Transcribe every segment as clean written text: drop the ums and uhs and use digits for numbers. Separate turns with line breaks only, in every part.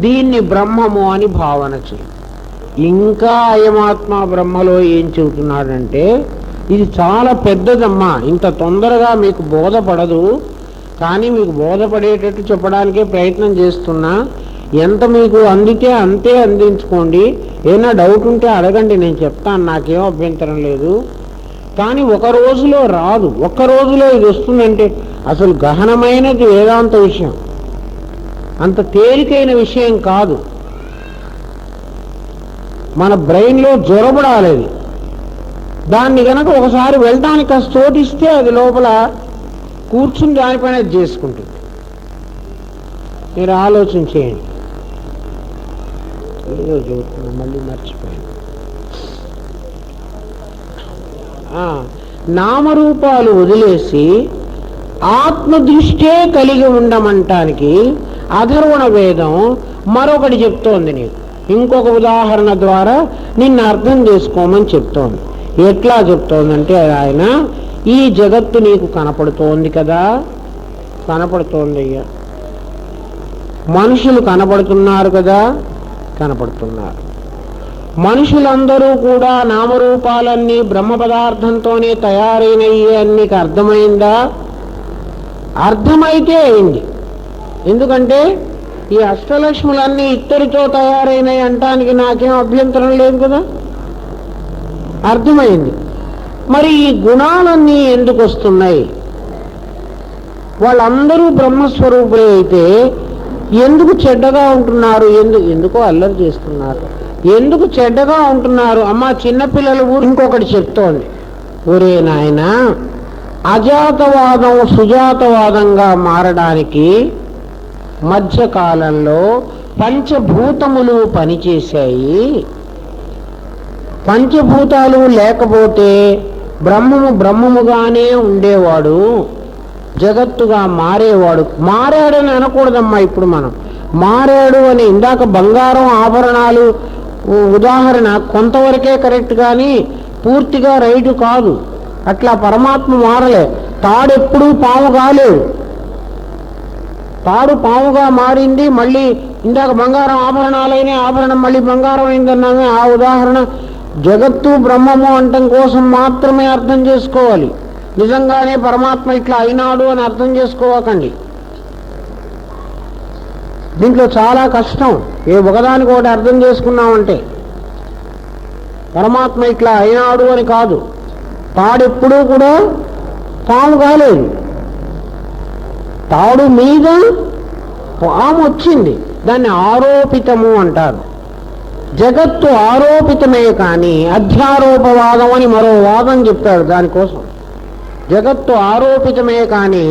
దీన్ని బ్రహ్మము అని భావన చేయి. ఇంకా అయమాత్మ బ్రహ్మలో ఏం చెబుతున్నాడంటే, ఇది చాలా పెద్దదమ్మా, ఇంత తొందరగా మీకు బోధపడదు, కానీ మీకు బోధపడేటట్టు చెప్పడానికే ప్రయత్నం చేస్తున్నా. ఎంత మీకు అందితే అంతే అందించుకోండి, ఏమైనా డౌట్ ఉంటే అడగండి, నేను చెప్తాను, నాకేం అభ్యంతరం లేదు. కానీ ఒక రోజులో రాదు, ఒక్క రోజులో ఇది వస్తుందంటే అసలు గహనమైనది వేదాంత విషయం, అంత తేలికైన విషయం కాదు. మన బ్రెయిన్లో జొరబడాలి. దాన్ని గనక ఒకసారి వెళ్ళడానికి ఆ చోటిస్తే అది లోపల కూర్చుని దానిపైన చేసుకుంటుంది. మీరు ఆలోచన చేయండి. ఏదో చూస్తున్నా, మళ్ళీ మర్చిపోయాను. నామరూపాలు వదిలేసి ఆత్మదృష్టే కలిగి ఉండమంటానికి అధర్వణ వేదం మరొకటి చెప్తోంది. నీకు ఇంకొక ఉదాహరణ ద్వారా నిన్ను అర్థం చేసుకోమని చెప్తోంది. ఎట్లా చెప్తోందంటే, ఆయన ఈ జగత్తు నీకు కనపడుతోంది కదా, కనపడుతోంది అయ్యా. మనుషులు కనపడుతున్నారు కదా, కనపడుతున్నారు. మనుషులందరూ కూడా నామరూపాలన్నీ బ్రహ్మ పదార్థంతోనే తయారైనవి అని నీకు అర్థమైందా? అర్థమైతే అయింది. ఎందుకంటే ఈ అష్టలక్ష్ములన్నీ ఇద్దరితో తయారైనవి అంటానికి నాకేం అభ్యంతరం లేదు కదా, అర్థమైంది. మరి ఈ గుణాలన్నీ ఎందుకు వస్తున్నాయి? వాళ్ళందరూ బ్రహ్మస్వరూపులే అయితే ఎందుకు చెడ్డగా ఉంటున్నారు? ఎందుకో అల్లరి చేస్తున్నారు, ఎందుకు చెడ్డగా ఉంటున్నారు? అమ్మ చిన్నపిల్లలు ఇంకొకటి చెప్తోంది, ఒరే నాయన, అజాతవాదం సుజాతవాదంగా మారడానికి మధ్యకాలంలో పంచభూతములు పనిచేశాయి. పంచభూతాలు లేకపోతే బ్రహ్మము బ్రహ్మముగానే ఉండేవాడు, జగత్తుగా మారేవాడు. మారాడని అనకూడదమ్మా. ఇప్పుడు మనం మారాడు అని, ఇందాక బంగారం ఆభరణాలు ఉదాహరణ కొంతవరకే కరెక్ట్, కానీ పూర్తిగా రైటు కాదు. అట్లా పరమాత్మ మారలే. తాడెప్పుడూ పాము కాలేడు, తాడు పాముగా మారింది. మళ్ళీ ఇందాక బంగారం ఆభరణాలైన ఆభరణం మళ్ళీ బంగారం అయిందన్నామే, ఆ ఉదాహరణ జగత్తు బ్రహ్మము అంటం కోసం మాత్రమే అర్థం చేసుకోవాలి. నిజంగానే పరమాత్మ ఇట్లా అయినాడు అని అర్థం చేసుకోవకండి. దీంట్లో చాలా కష్టం. ఒకదానికి ఒకటి అర్థం చేసుకున్నామంటే పరమాత్మ ఇట్లా అయినాడు అని కాదు. తాడెప్పుడూ కూడా పాము కాలేదు, తాడు మీద పాము వచ్చింది, దాన్ని ఆరోపితము అంటారు. జగత్తు ఆరోపితమే కానీ అధ్యారోపవాదం అని మరో వాదం చెప్తాడు. దానికోసం జగత్తు ఆరోపితమే కానీ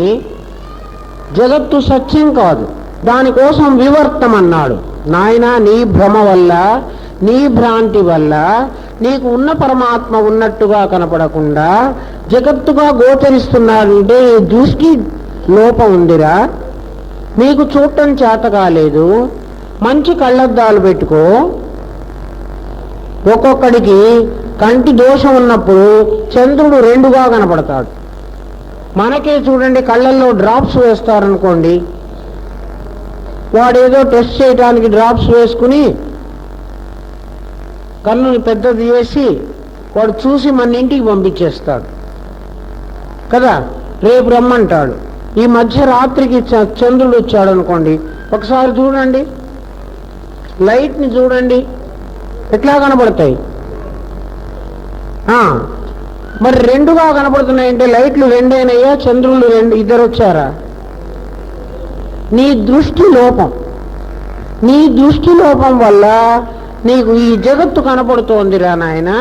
జగత్తు సత్యం కాదు, దానికోసం వివర్తం అన్నాడు. నాయనా, నీ భ్రమ వల్ల, నీ భ్రాంతి వల్ల నీకు ఉన్న పరమాత్మ ఉన్నట్టుగా కనపడకుండా జగత్తుగా గోచరిస్తున్నాడంటే దృష్టి లోపం ఉందిరా, నీకు చూడటం చేత కాలేదు. మంచి కళ్ళద్దాలు పెట్టుకో. ఒక్కొక్కడికి కంటి దోషం ఉన్నప్పుడు చంద్రుడు రెండుగా కనపడతాడు. మనకే చూడండి, కళ్ళల్లో డ్రాప్స్ వేస్తారనుకోండి, వాడేదో టెస్ట్ చేయడానికి డ్రాప్స్ వేసుకుని కన్నుని పెద్దది చేసి వాడు చూసి మన ఇంటికి పంపించేస్తాడు కదా, రేపు రమ్మంటాడు. ఈ మధ్య రాత్రికి చంద్రుడు వచ్చాడు అనుకోండి, ఒకసారి చూడండి, లైట్ని చూడండి, ఎట్లా కనబడతాయి. మరి రెండుగా కనపడుతున్నాయంటే లైట్లు రెండైనయ్యా, చంద్రులు ఇద్దరు వచ్చారా? నీ దృష్టి లోపం. నీ దృష్టి లోపం వల్ల నీకు ఈ జగత్తు కనపడుతోందిరా నాయన.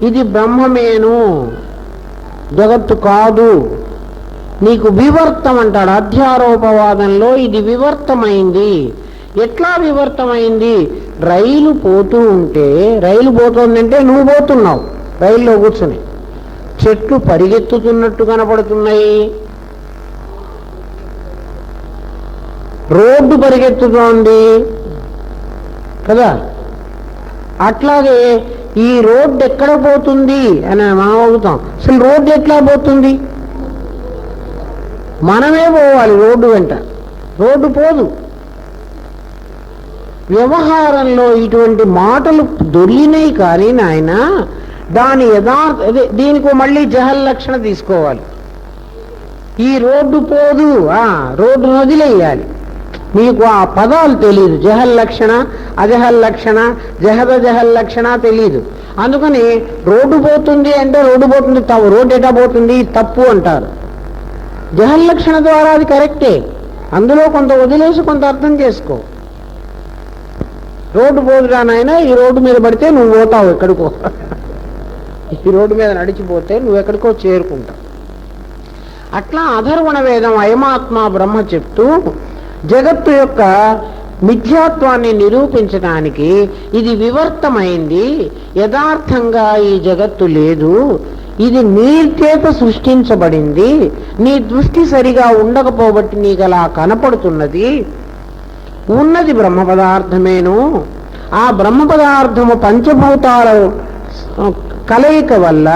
ఇది బ్రహ్మమేను, జగత్తు కాదు. నీకు వివర్తం అంటాడు. అధ్యారోపవాదంలో ఇది వివర్తమైంది. ఎట్లా వివర్తమైంది? రైలు పోతూ ఉంటే, రైలు పోతుందంటే నువ్వు పోతున్నావు రైల్లో కూర్చుని, చెట్లు పరిగెత్తుతున్నట్టు కనపడుతున్నాయి, రోడ్డు పరిగెత్తుతోంది కదా. అట్లాగే ఈ రోడ్డు ఎక్కడ పోతుంది అని మనం అడుగుతాం. అసలు రోడ్డు ఎట్లా పోతుంది? మనమే పోవాలి రోడ్డు వెంట, రోడ్డు పోదు. వ్యవహారంలో ఇటువంటి మాటలు దొరికినాయి కానీ నాయన దాని దీనికి మళ్ళీ జహల్ లక్షణ తీసుకోవాలి. ఈ రోడ్డు పోదు, రోడ్డును వదిలేయాలి. మీకు ఆ పదాలు తెలియదు, జహల్ లక్షణ, అజహల్ లక్షణ, జహల్ లక్షణ తెలియదు. అందుకని రోడ్డు పోతుంది అంటే రోడ్డు పోతుంది, రోడ్డు ఎటా పోతుంది తప్పు అంటారు. జహల్ లక్షణ ద్వారా అది కరెక్టే, అందులో కొంత వదిలేసి కొంత అర్థం చేసుకో. రోడ్డు పోదురా నాయన, ఈ రోడ్డు మీద పడితే నువ్వు పోతావు ఎక్కడికో, ఈ రోడ్డు మీద నడిచిపోతే నువ్వు ఎక్కడికో చేరుకుంటావు. అట్లా అధర్వణ వేదం అయమాత్మ బ్రహ్మ చెప్తూ జగత్తు యొక్క మిథ్యాత్వాన్ని నిరూపించడానికి ఇది వివర్తమైంది, యథార్థంగా ఈ జగత్తు లేదు, ఇది నీ చేత సృష్టించబడింది, నీ దృష్టి సరిగా ఉండకపోబట్టి నీకు అలా కనపడుతున్నది, ఉన్నది బ్రహ్మ పదార్థమేను, ఆ బ్రహ్మ పదార్థము పంచభూతాల కలయిక వల్ల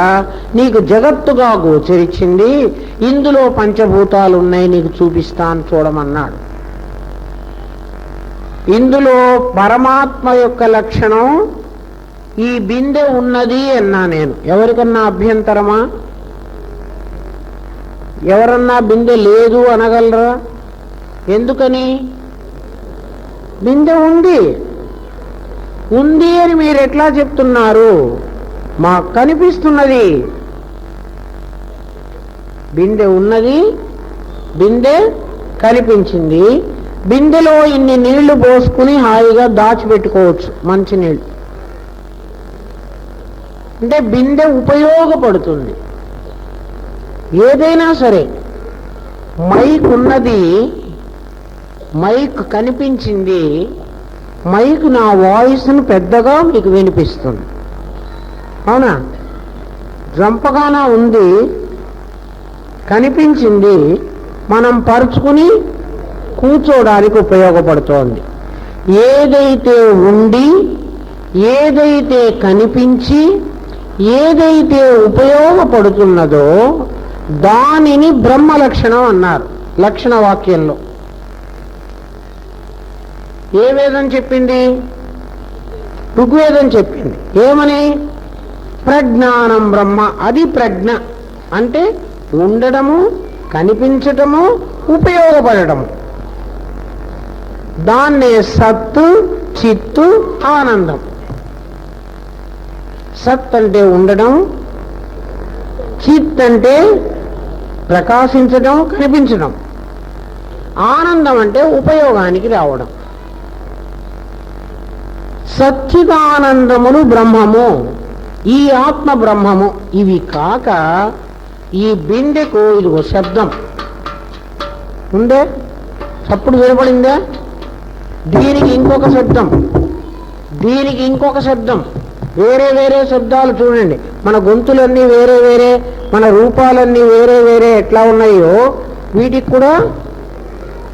నీకు జగత్తుగా గోచరించింది, ఇందులో పంచభూతాలు ఉన్నాయి, నీకు చూపిస్తాను చూడమన్నాడు. ఇందులో పరమాత్మ యొక్క లక్షణం ఈ బిందె ఉన్నది అన్నా నేను. ఎవరికన్నా అభ్యంతరమా? ఎవరన్నా బిందె లేదు అనగలరా? ఎందుకని? బిందె ఉంది ఉంది అని మీరు ఎట్లా చెప్తున్నారు? మాకు కనిపిస్తున్నది. బిందె ఉన్నది, బిందె కనిపించింది. బిందెలో ఇన్ని నీళ్లు పోసుకుని హాయిగా దాచిపెట్టుకోవచ్చు మంచినీళ్ళు. అంటే బిందె ఉపయోగపడుతుంది. ఏదైనా సరే, మైక్ ఉన్నది, మైక్ కనిపించింది, మైక్ నా వాయిస్ను పెద్దగా మీకు వినిపిస్తుంది, అవునా? జంపగానా ఉంది, కనిపించింది, మనం పరుచుకుని కూర్చోడానికి ఉపయోగపడుతోంది. ఏదైతే ఉండి, ఏదైతే కనిపించి, ఏదైతే ఉపయోగపడుతున్నదో దానిని బ్రహ్మ లక్షణం అన్నారు లక్షణ వాక్యంలో. ఏ వేదం చెప్పింది? ఋగ్వేదం చెప్పింది. ఏమని? ప్రజ్ఞానం బ్రహ్మ. అది ప్రజ్ఞ అంటే ఉండడము, కనిపించటము, ఉపయోగపడటము. దాన్నే సత్తు, చిత్తు, ఆనందం. సత్ అంటే ఉండడం, చిత్ అంటే ప్రకాశించడం, కనిపించడం, ఆనందం అంటే ఉపయోగానికి రావడం. సచ్చిదానందములు బ్రహ్మము, ఈ ఆత్మ బ్రహ్మము. ఇవి కాక ఈ బిందెకు ఇదిగో శబ్దం ఉందే, చప్పుడు వినపడిందే, దీనికి ఇంకొక శబ్దం, దీనికి ఇంకొక శబ్దం, వేరే వేరే శబ్దాలు. చూడండి, మన గొంతులన్నీ వేరే వేరే, మన రూపాలన్నీ వేరే వేరే ఎట్లా ఉన్నాయో వీటికి కూడా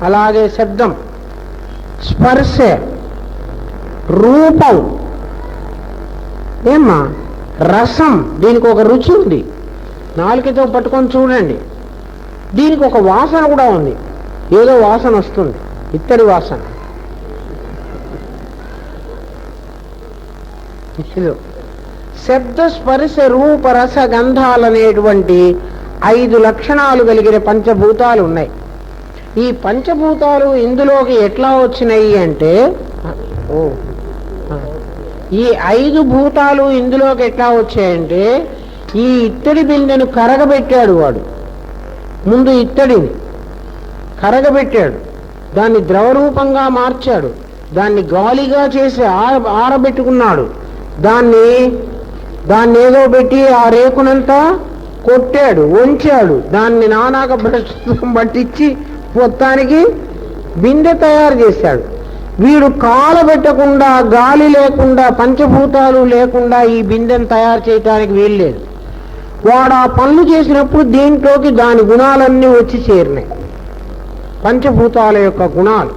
అలాగే శబ్దం, స్పర్శ, రూపం, ఏమ్మా రసం, దీనికి ఒక రుచి ఉంది, నాలుకతో పట్టుకొని చూడండి. దీనికి ఒక వాసన కూడా ఉంది, ఏదో వాసన వస్తుంది, ఇత్తడి వాసన. శబ్ద స్పర్శ రూప రస గంధాలనేటువంటి 5 లక్షణాలు కలిగిన పంచభూతాలు ఉన్నాయి. ఈ పంచభూతాలు ఇందులోకి ఎట్లా వచ్చినాయి అంటే, ఈ 5 భూతాలు ఇందులోకి ఎట్లా వచ్చాయంటే, ఈ ఇత్తడి బిందెను కరగబెట్టాడు వాడు. ముందు ఇత్తడిని కరగబెట్టాడు, దాన్ని ద్రవరూపంగా మార్చాడు, దాన్ని గాలిగా చేసి ఆరబెట్టుకున్నాడు, దాన్ని ఏదో పెట్టి ఆ రేకునంతా కొట్టాడు, వంచాడు, దాన్ని నానాక భ్రష్టం పట్టించి మొత్తానికి బిందె తయారు చేశాడు. వీడు కాలబెట్టకుండా, గాలి లేకుండా, పంచభూతాలు లేకుండా ఈ బిందెను తయారు చేయటానికి వీల్లేదు. వాడు ఆ పనులు చేసినప్పుడు దీంట్లోకి దాని గుణాలన్నీ వచ్చి చేరినాయి. పంచభూతాల యొక్క గుణాలు,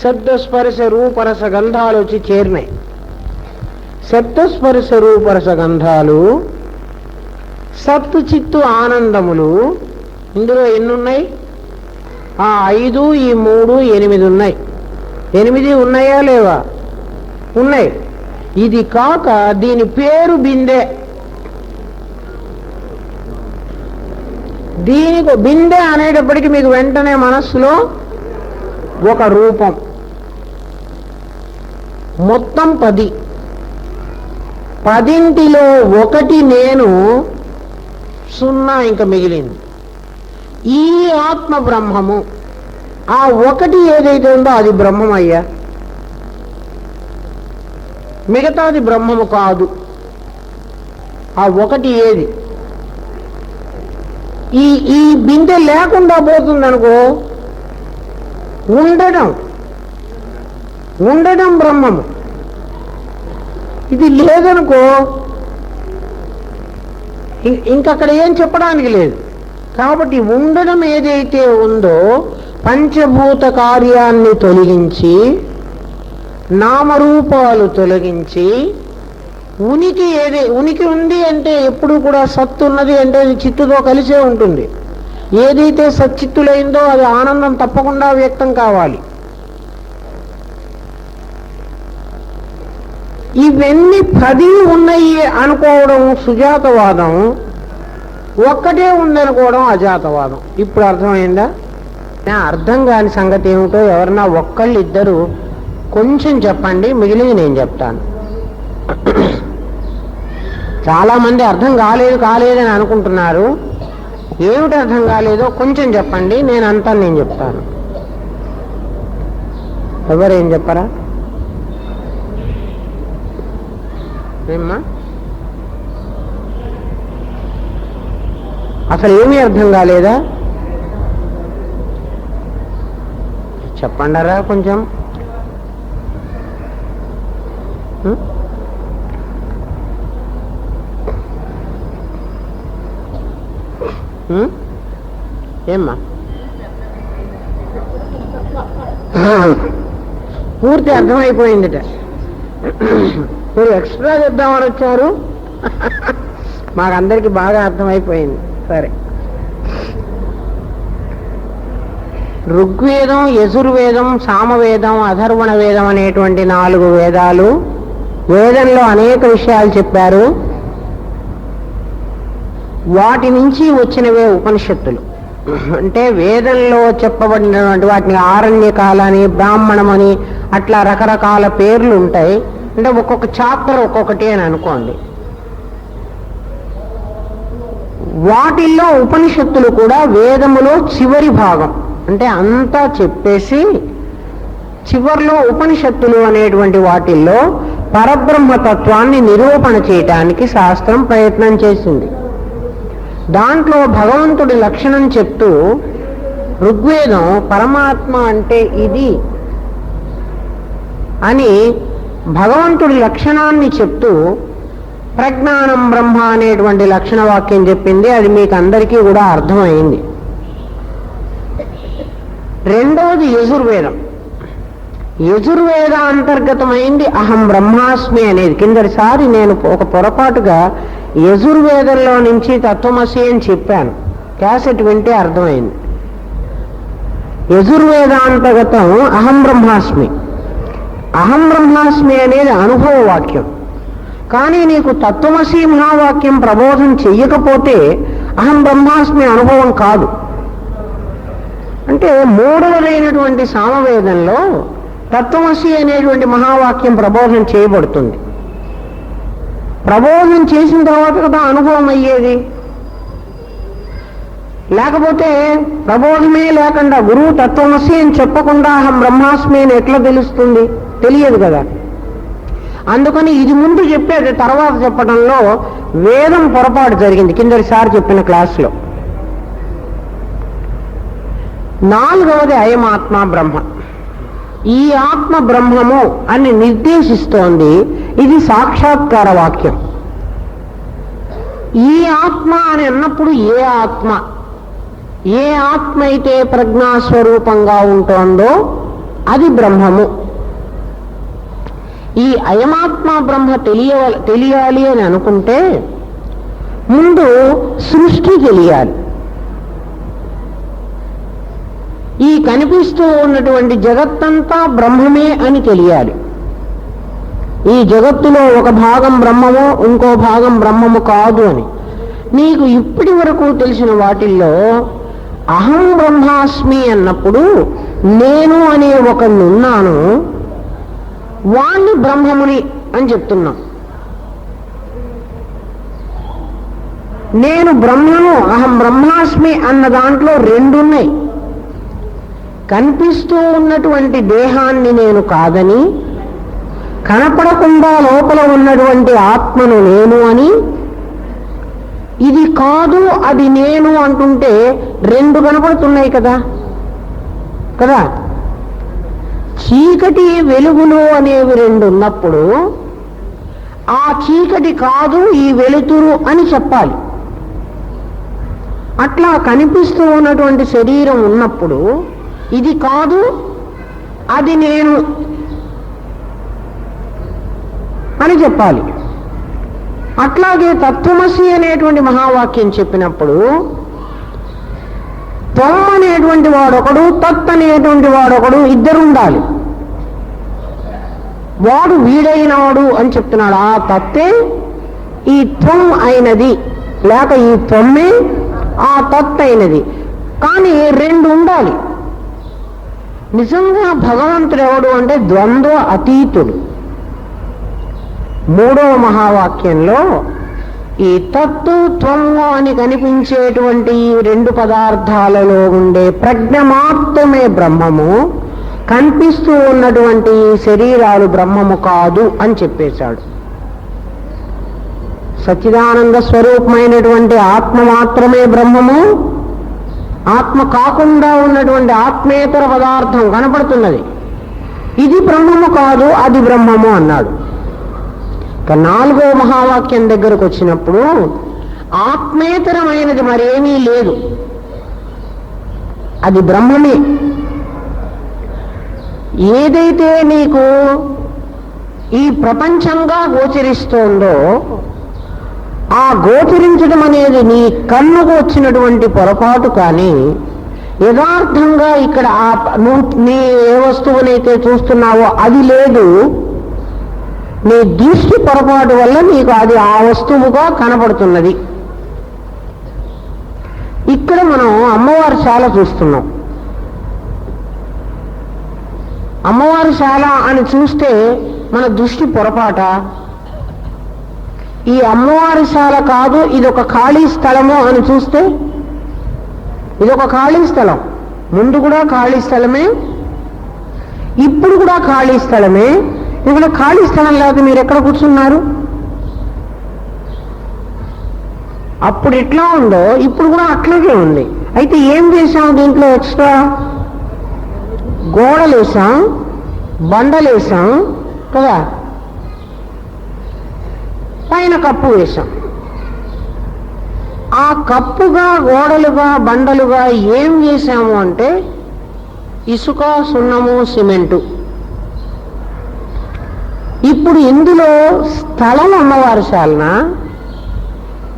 శబ్దస్పర్శ రూపరస గంధాలు వచ్చి చేరినాయి. శబ్దస్పర్శ రూపరస గంధాలు, సత్తు చిత్తు ఆనందములు. ఇందులో ఎన్నున్నాయి? 5, ఈ 3, 8 ఉన్నాయి. 8 ఉన్నాయా లేవా? ఉన్నాయి. ఇది కాక దీని పేరు బిందె. దీనికి బిందె అనేటప్పటికీ మీకు వెంటనే మనస్సులో ఒక రూపం. మొత్తం 10. 10లో 1 నేను, 0 ఇంకా మిగిలింది. ఈ ఆత్మ బ్రహ్మము. ఆ 1 ఏదైతే ఉందో అది బ్రహ్మం అయ్యా, మిగతాది బ్రహ్మము కాదు. ఆ 1 ఏది? ఈ బిందె లేకుండా పోతుందనుకో, ఉండడం బ్రహ్మము. ఇది లేదనుకో ఇంకక్కడ ఏం చెప్పడానికి లేదు. కాబట్టి ఉండడం ఏదైతే ఉందో పంచభూత కార్యాన్ని తొలగించి, నామరూపాలు తొలగించి, ఉనికి ఉంది అంటే ఎప్పుడు కూడా సత్తు ఉన్నది అంటే అది చిత్తుతో కలిసే ఉంటుంది. ఏదైతే సచ్చిత్తులైందో అది ఆనందం తప్పకుండా వ్యక్తం కావాలి. ఇవన్నీ 10 ఉన్నాయి అనుకోవడం సుజాతవాదం, 1 ఉందనుకోవడం అజాతవాదం. ఇప్పుడు అర్థమైందా? అర్థం కాని సంగతి ఏమిటో ఎవరన్నా ఒక్కళ్ళిద్దరు కొంచెం చెప్పండి, మిగిలింది నేను చెప్తాను. చాలామంది అర్థం కాలేదని అనుకుంటున్నారు. ఏమిటి అర్థం కాలేదో కొంచెం చెప్పండి, నేను చెప్తాను. ఎవరేం చెప్పరా? ఏమ్మా, అసలు ఏమీ అర్థం కాలేదా? చెప్పండరా కొంచెం. ఏమ్మా, పూర్తి అర్థమైపోయిందిట. మీరు ఎక్స్ట్రా చెప్దామని వచ్చారు, మాకందరికి బాగా అర్థమైపోయింది. సరే, ఋగ్వేదం, యజుర్వేదం, సామవేదం, అథర్వణ వేదం అనేటువంటి 4 వేదాలు. వేదంలో అనేక విషయాలు చెప్పారు. వాటి నుంచి వచ్చినవే ఉపనిషత్తులు. అంటే వేదంలో చెప్పబడినటువంటి వాటిని ఆరణ్యకాలని, బ్రాహ్మణమని అట్లా రకరకాల పేర్లు ఉంటాయి. అంటే ఒక్కొక్క చాప్టర్ ఒక్కొక్కటి అని అనుకోండి. వాటిల్లో ఉపనిషత్తులు కూడా వేదములో చివరి భాగం. అంటే అంతా చెప్పేసి చివర్లో ఉపనిషత్తులు అనేటువంటి వాటిల్లో పరబ్రహ్మతత్వాన్ని నిరూపణ చేయటానికి శాస్త్రం ప్రయత్నం చేసింది. దాంట్లో భగవంతుడి లక్షణం చెప్తూ ఋగ్వేదం పరమాత్మ అంటే ఇది అని భగవంతుడి లక్షణాన్ని చెప్తూ ప్రజ్ఞానం బ్రహ్మ అనేటువంటి లక్షణ వాక్యం చెప్పింది. అది మీకు అందరికీ కూడా అర్థమైంది. రెండవది యజుర్వేదం. యజుర్వేద అంతర్గతమైంది అహం బ్రహ్మాస్మి అనేది. కిందటిసారి నేను ఒక పొరపాటుగా యజుర్వేదంలో నుంచి తత్వమసి అని చెప్పాను. క్యాసెట్ వింటే అర్థమైంది. యజుర్వేదాంతర్గతం అహం బ్రహ్మాస్మి. అహం బ్రహ్మాస్మి అనేది అనుభవ వాక్యం. కానీ నీకు తత్వమసి మహావాక్యం ప్రబోధం చెయ్యకపోతే అహం బ్రహ్మాస్మి అనుభవం కాదు. అంటే మూడవదైనటువంటి సామవేదంలో తత్వమసి అనేటువంటి మహావాక్యం ప్రబోధం చేయబడుతుంది. ప్రబోధం చేసిన తర్వాత కదా అనుభవం అయ్యేది. లేకపోతే ప్రబోధమే లేకుండా గురువు తత్వమసి అని చెప్పకుండా అహం బ్రహ్మాస్మి అని ఎట్లా తెలుస్తుంది? తెలియదు కదా. అందుకని ఇది ముందు చెప్పేది తర్వాత చెప్పడంలో వేదం పొరపాటు జరిగింది కిందటిసారి చెప్పిన క్లాసులో. నాలుగవది అయమాత్మ బ్రహ్మ. ఈ ఆత్మ బ్రహ్మము అని నిర్దేశిస్తోంది. ఇది సాక్షాత్కార వాక్యం. ఈ ఆత్మ అని అన్నప్పుడు ఏ ఆత్మ అయితే ప్రజ్ఞాస్వరూపంగా ఉంటోందో అది బ్రహ్మము. ఈ అయమాత్మ బ్రహ్మ తెలియాలి అని అనుకుంటే ముందు సృష్టి తెలియాలి. ఈ కనిపిస్తూ ఉన్నటువంటి జగత్తంతా బ్రహ్మమే అని తెలియాలి. ఈ జగత్తులో ఒక భాగం బ్రహ్మము, ఇంకో భాగం బ్రహ్మము కాదు అని. నీకు ఇప్పటి వరకు తెలిసిన వాటిల్లో అహం బ్రహ్మాస్మి అన్నప్పుడు నేను అనే ఒకనున్నాను, వాణ్ణి బ్రహ్మముని అని చెప్తున్నాం. నేను బ్రహ్మను, అహం బ్రహ్మాస్మి అన్న దాంట్లో రెండున్నాయి. కనిపిస్తూ ఉన్నటువంటి దేహాన్ని నేను కాదని, కనపడకుండా లోపల ఉన్నటువంటి ఆత్మను నేను అని, ఇది కాదు అది నేను అంటుంటే రెండు కనపడుతున్నాయి కదా కదా. చీకటి వెలుగులు అనేవి రెండు ఉన్నప్పుడు ఆ చీకటి కాదు ఈ వెలుతురు అని చెప్పాలి. అట్లా కనిపిస్తూ ఉన్నటువంటి శరీరం ఉన్నప్పుడు ఇది కాదు అది నేను అని చెప్పాలి. అట్లాగే తత్వమసి అనేటువంటి మహావాక్యం చెప్పినప్పుడు త్వం అనేటువంటి వాడొకడు, తత్ అనేటువంటి వాడొకడు, ఇద్దరు ఉండాలి. వాడు వీడైనవాడు అని చెప్తున్నాడు. ఆ తత్తే ఈ త్వం అయినది, లేక ఈ త్వమ్మే ఆ తత్ అయినది. కానీ రెండు ఉండాలి. నిజంగా భగవంతుడు ఎవడు అంటే ద్వంద్వ అతీతుడు. మూడవ మహావాక్యంలో ఈ తత్తు త్వము అని కనిపించేటువంటి ఈ రెండు పదార్థాలలో ఉండే ప్రజ్ఞ మాత్రమే బ్రహ్మము, కనిపిస్తూ ఉన్నటువంటి శరీరాలు బ్రహ్మము కాదు అని చెప్పేశాడు. సచ్చిదానంద స్వరూపమైనటువంటి ఆత్మ మాత్రమే బ్రహ్మము, ఆత్మ కాకుండా ఉన్నటువంటి ఆత్మేతర పదార్థం కనపడుతున్నది, ఇది బ్రహ్మము కాదు అది బ్రహ్మము అన్నాడు. ఇక నాలుగో మహావాక్యం దగ్గరకు వచ్చినప్పుడు ఆత్మేతరమైనది మరేమీ లేదు, అది బ్రహ్మమే. ఏదైతే నీకు ఈ ప్రపంచంగా గోచరిస్తోందో ఆ గోచరించడం అనేది నీ కన్నుకు వచ్చినటువంటి పొరపాటు, కానీ యథార్థంగా ఇక్కడ నీ ఏ వస్తువునైతే చూస్తున్నావో అది లేదు, నీ దృష్టి పొరపాటు వల్ల నీకు అది ఆ వస్తువుగా కనపడుతున్నది. ఇక్కడ మనం అమ్మవారి శాల చూస్తున్నాం. అమ్మవారి శాల అని చూస్తే మన దృష్టి పొరపాట. ఈ అమ్మవారి శాల కాదు ఇదొక ఖాళీ స్థలము అని చూస్తే ఇదొక ఖాళీ స్థలం. ముందు కూడా ఖాళీ స్థలమే, ఇప్పుడు కూడా ఖాళీ స్థలమే. ఇక్కడ ఖాళీ స్థలం లేకపోతే మీరు ఎక్కడ కూర్చున్నారు? అప్పుడు ఎట్లా ఉందో ఇప్పుడు కూడా అట్లాగే ఉంది. అయితే ఏం చేశాం దీంట్లో? ఎక్స్ట్రా గోడలేసాం, బండలేసాం కదా, పైన కప్పు వేశాం. ఆ కప్పుగా గోడలుగా బండలుగా ఏం చేశాము అంటే ఇసుక, సున్నము, సిమెంటు. ఇప్పుడు ఇందులో స్థలం అమ్మవారి శాలన,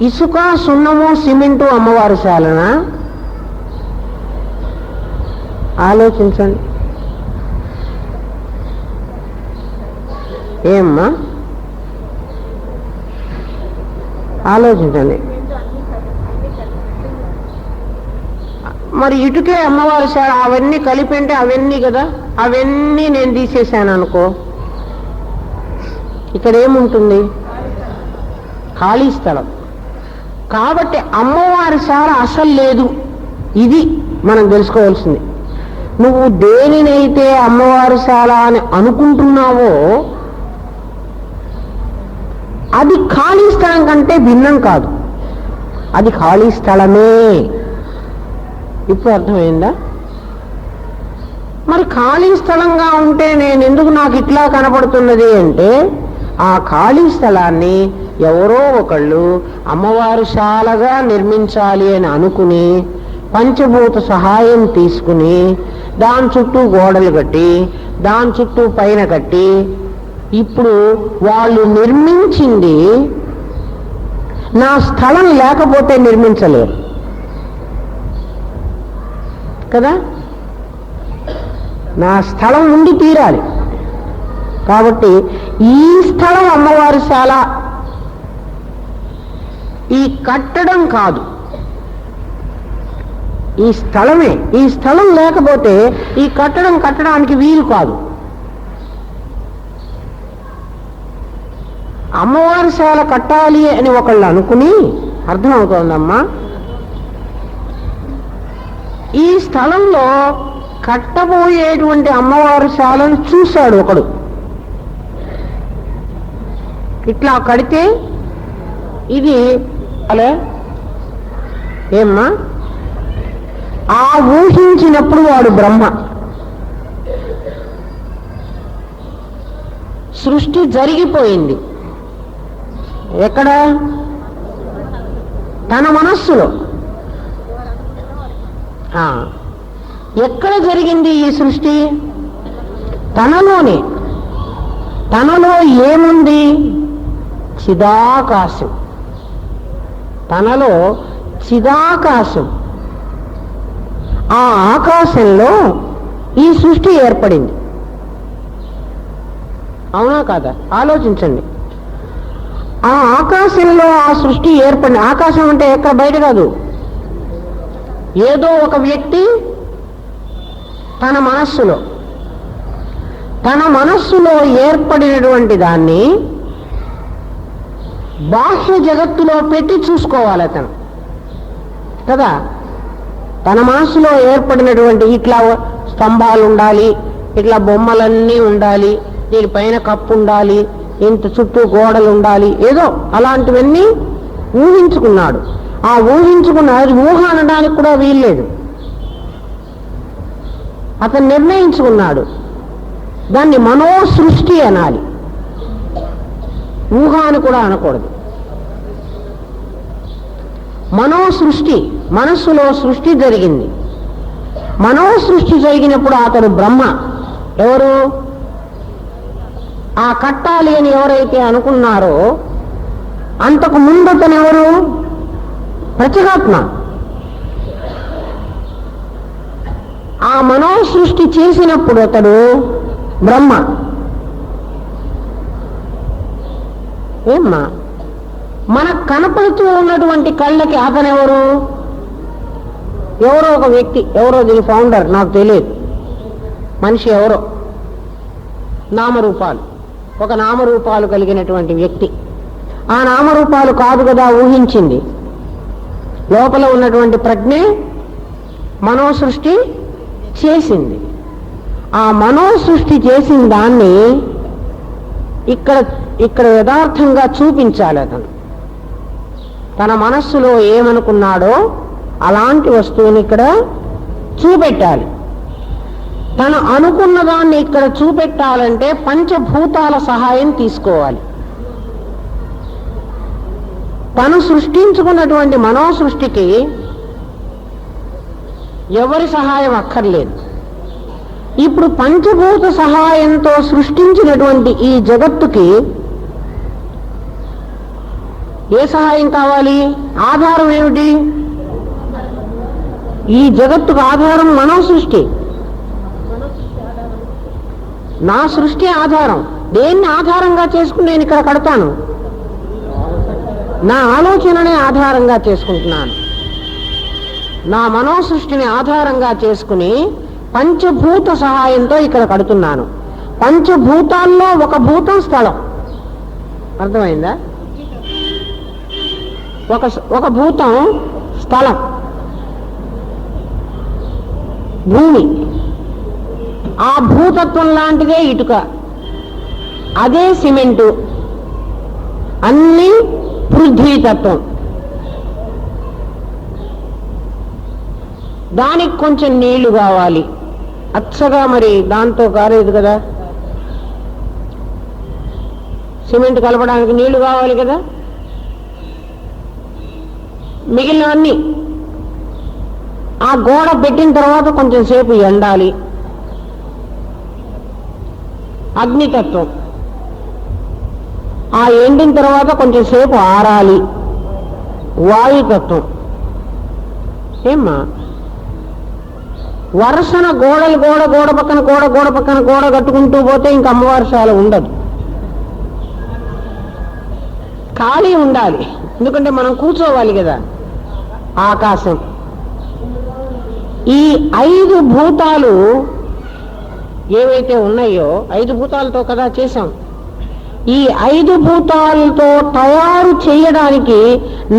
ఇసుక, సున్నము, సిమెంటు అమ్మవారి శాలన? ఆలోచించండి. ఏమ్మా ఆలోచించండి. మరి ఇటుకే అమ్మవారి శాల, అవన్నీ కలిపి అంటే అవన్నీ కదా, అవన్నీ నేను తీసేశాను అనుకో, ఇక్కడ ఏముంటుంది? ఖాళీ స్థలం. కాబట్టి అమ్మవారి శాల అసలు లేదు. ఇది మనం తెలుసుకోవాల్సింది. నువ్వు దేనినైతే అమ్మవారి శాల అని అనుకుంటున్నావో అది ఖాళీ స్థలం కంటే భిన్నం కాదు, అది ఖాళీ స్థలమే. ఇప్పుడు అర్థమైందా? మరి ఖాళీ స్థలంగా ఉంటే నేను ఎందుకు నాకు ఇట్లా కనపడుతున్నది అంటే, ఆ ఖాళీ స్థలాన్ని ఎవరో ఒకళ్ళు అమ్మవారి శాలగా నిర్మించాలి అని అనుకుని పంచభూత సహాయం తీసుకుని దాని చుట్టూ గోడలు కట్టి దాని చుట్టూ పైన కట్టి, ఇప్పుడు వాళ్ళు నిర్మించింది నా స్థలం లేకపోతే నిర్మించలేరు కదా. నా స్థలం ఉండి తీరాలి. కాబట్టి ఈ స్థలం అమ్మవారి శాల, ఈ కట్టడం కాదు, ఈ స్థలమే. ఈ స్థలం లేకపోతే ఈ కట్టడం కట్టడానికి వీలు కాదు. అమ్మవారి శాల కట్టాలి అని ఒకళ్ళు అనుకుని, అర్థమవుతోందమ్మా, ఈ స్థలంలో కట్టబోయేటువంటి అమ్మవారి శాలను చూశాడు ఒకడు. ఇట్లా కడితే ఇది అలే ఏమ్మా, ఆ ఊహించినప్పుడు వాడు బ్రహ్మ. సృష్టి జరిగిపోయింది. ఎక్కడ? తన మనస్సులో. ఎక్కడ జరిగింది ఈ సృష్టి? తనలోనే. తనలో ఏముంది? చిదాకాశం. తనలో చిదాకాశం. ఆ ఆకాశంలో ఈ సృష్టి ఏర్పడింది. అవునా కాదా? ఆలోచించండి. ఆ ఆకాశంలో ఆ సృష్టి ఏర్పడింది. ఆకాశం అంటే ఎక్కడ? బయట కాదు. ఏదో ఒక వ్యక్తి తన మనస్సులో ఏర్పడినటువంటి దాన్ని బాహ్య జగత్తులో పెట్టి చూసుకోవాలి అతను కదా. తన మనస్సులో ఏర్పడినటువంటి ఇట్లా స్తంభాలు ఉండాలి, ఇట్లా బొమ్మలన్నీ ఉండాలి, దీనిపైన కప్పు ఉండాలి, ఇంత చుట్టూ గోడలు ఉండాలి, ఏదో అలాంటివన్నీ ఊహించుకున్నాడు. ఆ ఊహించుకున్నది ఊహ అనడానికి కూడా వీల్లేదు. అతను నిర్ణయించుకున్నాడు. దాన్ని మనోసృష్టి అనాలి, ఊహ అని కూడా అనకూడదు. మనోసృష్టి, మనస్సులో సృష్టి జరిగింది. మనోసృష్టి జరిగినప్పుడు అతడు బ్రహ్మ. ఎవరు? ఆ కట్టాలి అని ఎవరైతే అనుకున్నారో అంతకు ముందు అతను ఎవరు? ప్రత్యేగాత్మ. ఆ మనోసృష్టి చేసినప్పుడు అతడు బ్రహ్మ. ఏమ్మా, మనకు కనపడుతూ ఉన్నటువంటి కళ్ళకి అతను ఎవరు? ఎవరో ఒక వ్యక్తి. ఎవరో దీని ఫౌండర్ నాకు తెలియదు. మనిషి ఎవరో, నామరూపాలు, ఒక నామరూపాలు కలిగినటువంటి వ్యక్తి. ఆ నామరూపాలు కాదు కదా ఊహించింది. లోపల ఉన్నటువంటి ప్రజ్ఞే మనోసృష్టి చేసింది. ఆ మనోసృష్టి చేసిన దాన్ని ఇక్కడ యథార్థంగా చూపించాలి. అతను తన మనస్సులో ఏమనుకున్నాడో అలాంటి వస్తువుని ఇక్కడ చూపెట్టాలి. తను అనుకున్న దాన్ని ఇక్కడ చూపెట్టాలంటే పంచభూతాల సహాయం తీసుకోవాలి. తను సృష్టించుకున్నటువంటి మనోసృష్టికి ఎవరి సహాయం అక్కర్లేదు. ఇప్పుడు పంచభూత సహాయంతో సృష్టించినటువంటి ఈ జగత్తుకి ఏ సహాయం కావాలి? ఆధారం ఏమిటి? ఈ జగత్తుకు ఆధారం మనోసృష్టి. నా సృష్టి ఆధారం. దేన్ని ఆధారంగా చేసుకుని నేను ఇక్కడ కడతాను? నా ఆలోచననే ఆధారంగా చేసుకుంటున్నాను. నా మనోసృష్టిని ఆధారంగా చేసుకుని పంచభూత సహాయంతో ఇక్కడ కడుతున్నాను. పంచభూతాల్లో ఒక భూతం స్థలం. అర్థమైందా? ఒక భూతం స్థలం, భూమి. ఆ భూతత్వం లాంటిదే ఇటుక, అదే సిమెంటు, అన్ని పృథ్వీతత్వం. దానికి కొంచెం నీళ్లు కావాలి. అచ్చగా మరి దాంతో కాలేదు కదా. సిమెంట్ కలపడానికి నీళ్లు కావాలి కదా. మిగిలినవన్నీ ఆ గోడ పెట్టిన తర్వాత కొంచెం సేపు ఎండాలి. అగ్నితత్వం. ఆ ఎండిన తర్వాత కొంచెం సేపు ఆరాలి. వాయుతత్వం. ఏమ్మా, వరుసన గోడలు గోడ పక్కన గోడ పక్కన గోడ కట్టుకుంటూ పోతే ఇంక అమ్మవారి శాల ఉండదు, ఖాళీ ఉండాలి. ఎందుకంటే మనం కూర్చోవాలి కదా. ఆకాశం, ఈ 5 భూతాలు ఏవైతే ఉన్నాయో 5 భూతాలతో కదా చేశాం. ఈ 5 భూతాలతో తయారు చేయడానికి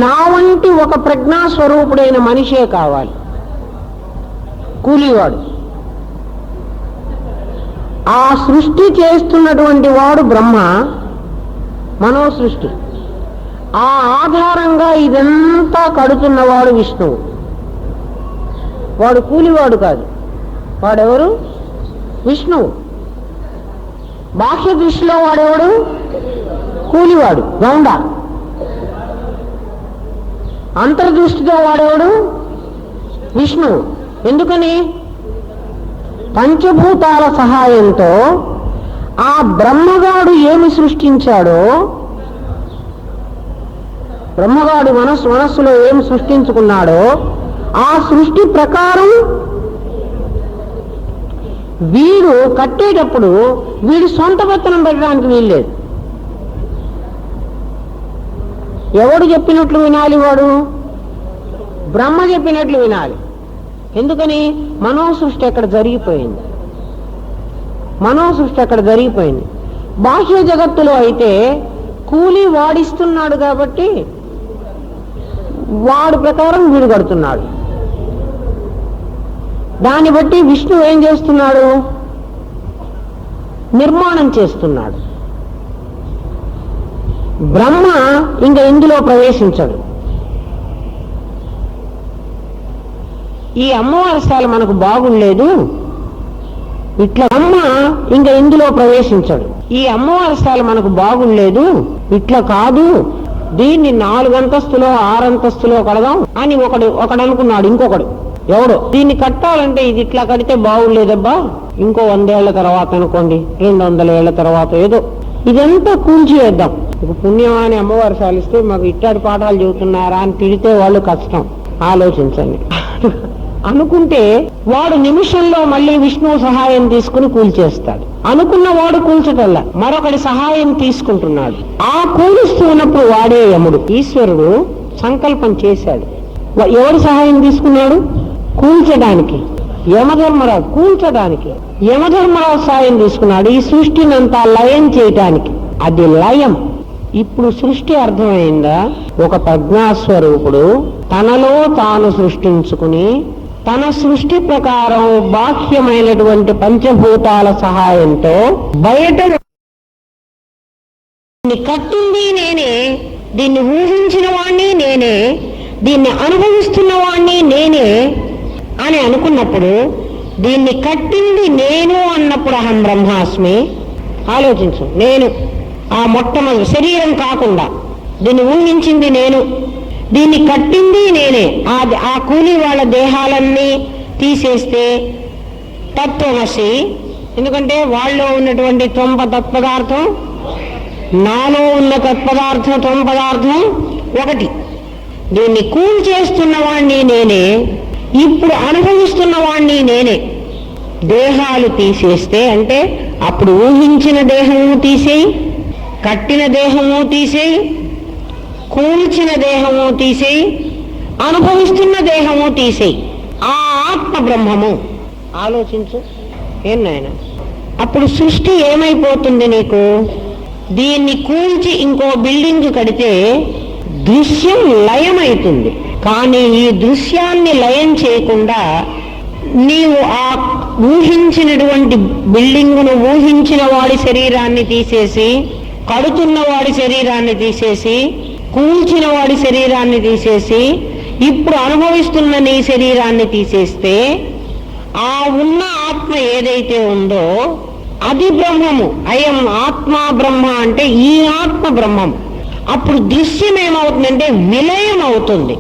నా వంటి ఒక ప్రజ్ఞాస్వరూపుడైన మనిషే కావాలి, కూలీవాడు. ఆ సృష్టి చేస్తున్నటువంటి వాడు బ్రహ్మ, మనో సృష్టి. ఆ ఆధారంగా ఇదంతా కడుతున్నవాడు విష్ణువు. వాడు కూలివాడు కాదు, వాడెవరు? విష్ణువు. బాహ్య దృష్టిలో వాడెవడు? కూలివాడు, గౌండ. అంతర్దృష్టితో వాడెవడు? విష్ణువు. ఎందుకని? పంచభూతాల సహాయంతో ఆ బ్రహ్మగాడు ఏమి సృష్టించాడో, బ్రహ్మగాడు మనస్సులో ఏమి సృష్టించుకున్నాడో ఆ సృష్టి ప్రకారం వీడు కట్టేటప్పుడు వీడు సొంత పెత్తనం పెట్టడానికి వీల్లేదు. ఎవడు చెప్పినట్లు వినాలి? వాడు బ్రహ్మ చెప్పినట్లు వినాలి. ఎందుకని? మనోసృష్టి అక్కడ జరిగిపోయింది, మనోసృష్టి అక్కడ జరిగిపోయింది. బాహ్య జగత్తులో అయితే కూలి వాడిస్తున్నాడు కాబట్టి వాడు ప్రకారం వీడు కడుతున్నాడు. దాన్ని బట్టి విష్ణువు ఏం చేస్తున్నాడు? నిర్మాణం చేస్తున్నాడు. బ్రహ్మ ఇంకా ఇందులో ప్రవేశించడు. ఈ అమ్మవారి స్థాయి మనకు బాగుండలేదు, ఇట్లా బ్రహ్మ ఇంకా ఇందులో ప్రవేశించడు. ఈ అమ్మవారి స్థాయి మనకు బాగుండలేదు, ఇట్లా కాదు, దీన్ని 4 అంతస్తులో 6 అంతస్తులో కడదాం అని ఒకడు అనుకున్నాడు. ఇంకొకడు ఎవడో దీన్ని కట్టాలంటే ఇది ఇట్లా కడితే బాగుండలేదబ్బా, ఇంకో 100 ఏళ్ల తర్వాత అనుకోండి, 200 ఏళ్ల తర్వాత ఏదో ఇదంతా కూల్చివేద్దాం. ఇక పుణ్యమాని అమ్మవారు సాలిస్తే మాకు ఇట్టాడి పాఠాలు చెబుతున్నారా అని తిడితే వాళ్ళు కష్టం. ఆలోచించండి. అనుకుంటే వాడు నిమిషంలో మళ్ళీ విష్ణువు సహాయం తీసుకుని కూల్చేస్తాడు. అనుకున్న వాడు కూల్చటల్లా మరొకటి సహాయం తీసుకుంటున్నాడు. ఆ కూలుస్తూ ఉన్నప్పుడు వాడే యముడు. ఈశ్వరుడు సంకల్పం చేశాడు. ఎవరు సహాయం తీసుకున్నాడు? కూల్చడానికి. యమధర్మరావు కూల్చడానికి యమధర్మరావు సాయం తీసుకున్నాడు. ఈ సృష్టినంతా లయం చేయటానికి. అది లయం. ఇప్పుడు సృష్టి అర్థమైందా? ఒక ప్రజ్ఞాస్వరూపుడు తనలో తాను సృష్టించుకుని తన సృష్టి ప్రకారం బాహ్యమైనటువంటి పంచభూతాల సహాయంతో బయట దీన్ని కట్టింది నేనే, దీన్ని ఊహించిన వాణ్ణి నేనే, దీన్ని అనుభవిస్తున్న వాణ్ణి నేనే అని అనుకున్నప్పుడు, దీన్ని కట్టింది నేను అన్నప్పుడు అహం బ్రహ్మాస్మి. ఆలోచించు. నేను ఆ మొట్టమొదటి శరీరం కాకుండా దీన్ని ఊహించింది నేను, దీన్ని కట్టింది నేనే. ఆ కూలి వాళ్ళ దేహాలన్నీ తీసేస్తే తత్వమసి. ఎందుకంటే వాళ్ళలో ఉన్నటువంటి త్వం తత్పదార్థం, నాలో ఉన్న తత్పదార్థం త్వం పదార్థం ఒకటి. దీన్ని కూల్ చేస్తున్న వాణ్ణి నేనే, ఇప్పుడు అనుభవిస్తున్న వాణ్ణి నేనే. దేహాలు తీసేస్తే అంటే అప్పుడు ఊహించిన దేహము తీసేయి, కట్టిన దేహము తీసేయి, కూల్చిన దేహము తీసేయి, అనుభవిస్తున్న దేహము తీసేయి. ఆ ఆత్మ బ్రహ్మము. ఆలోచించు. ఏం నాయన? అప్పుడు సృష్టి ఏమైపోతుంది నీకు? దీన్ని కూల్చి ఇంకో బిల్డింగ్ కడితే దృశ్యం లయమైతుంది. కానీ ఈ దృశ్యాన్ని లయం చేయకుండా నీవు ఆ ఊహించినటువంటి బిల్డింగును ఊహించిన వాడి శరీరాన్ని తీసేసి, కడుతున్న వాడి శరీరాన్ని తీసేసి, కూల్చిన వాడి శరీరాన్ని తీసేసి, ఇప్పుడు అనుభవిస్తున్న నీ శరీరాన్ని తీసేస్తే ఆ ఉన్న ఆత్మ ఏదైతే ఉందో అది బ్రహ్మము. అయం ఆత్మ బ్రహ్మ అంటే ఈ ఆత్మ బ్రహ్మము. అప్పుడు దృశ్యం ఏమవుతుందంటే విలయం అవుతుంది.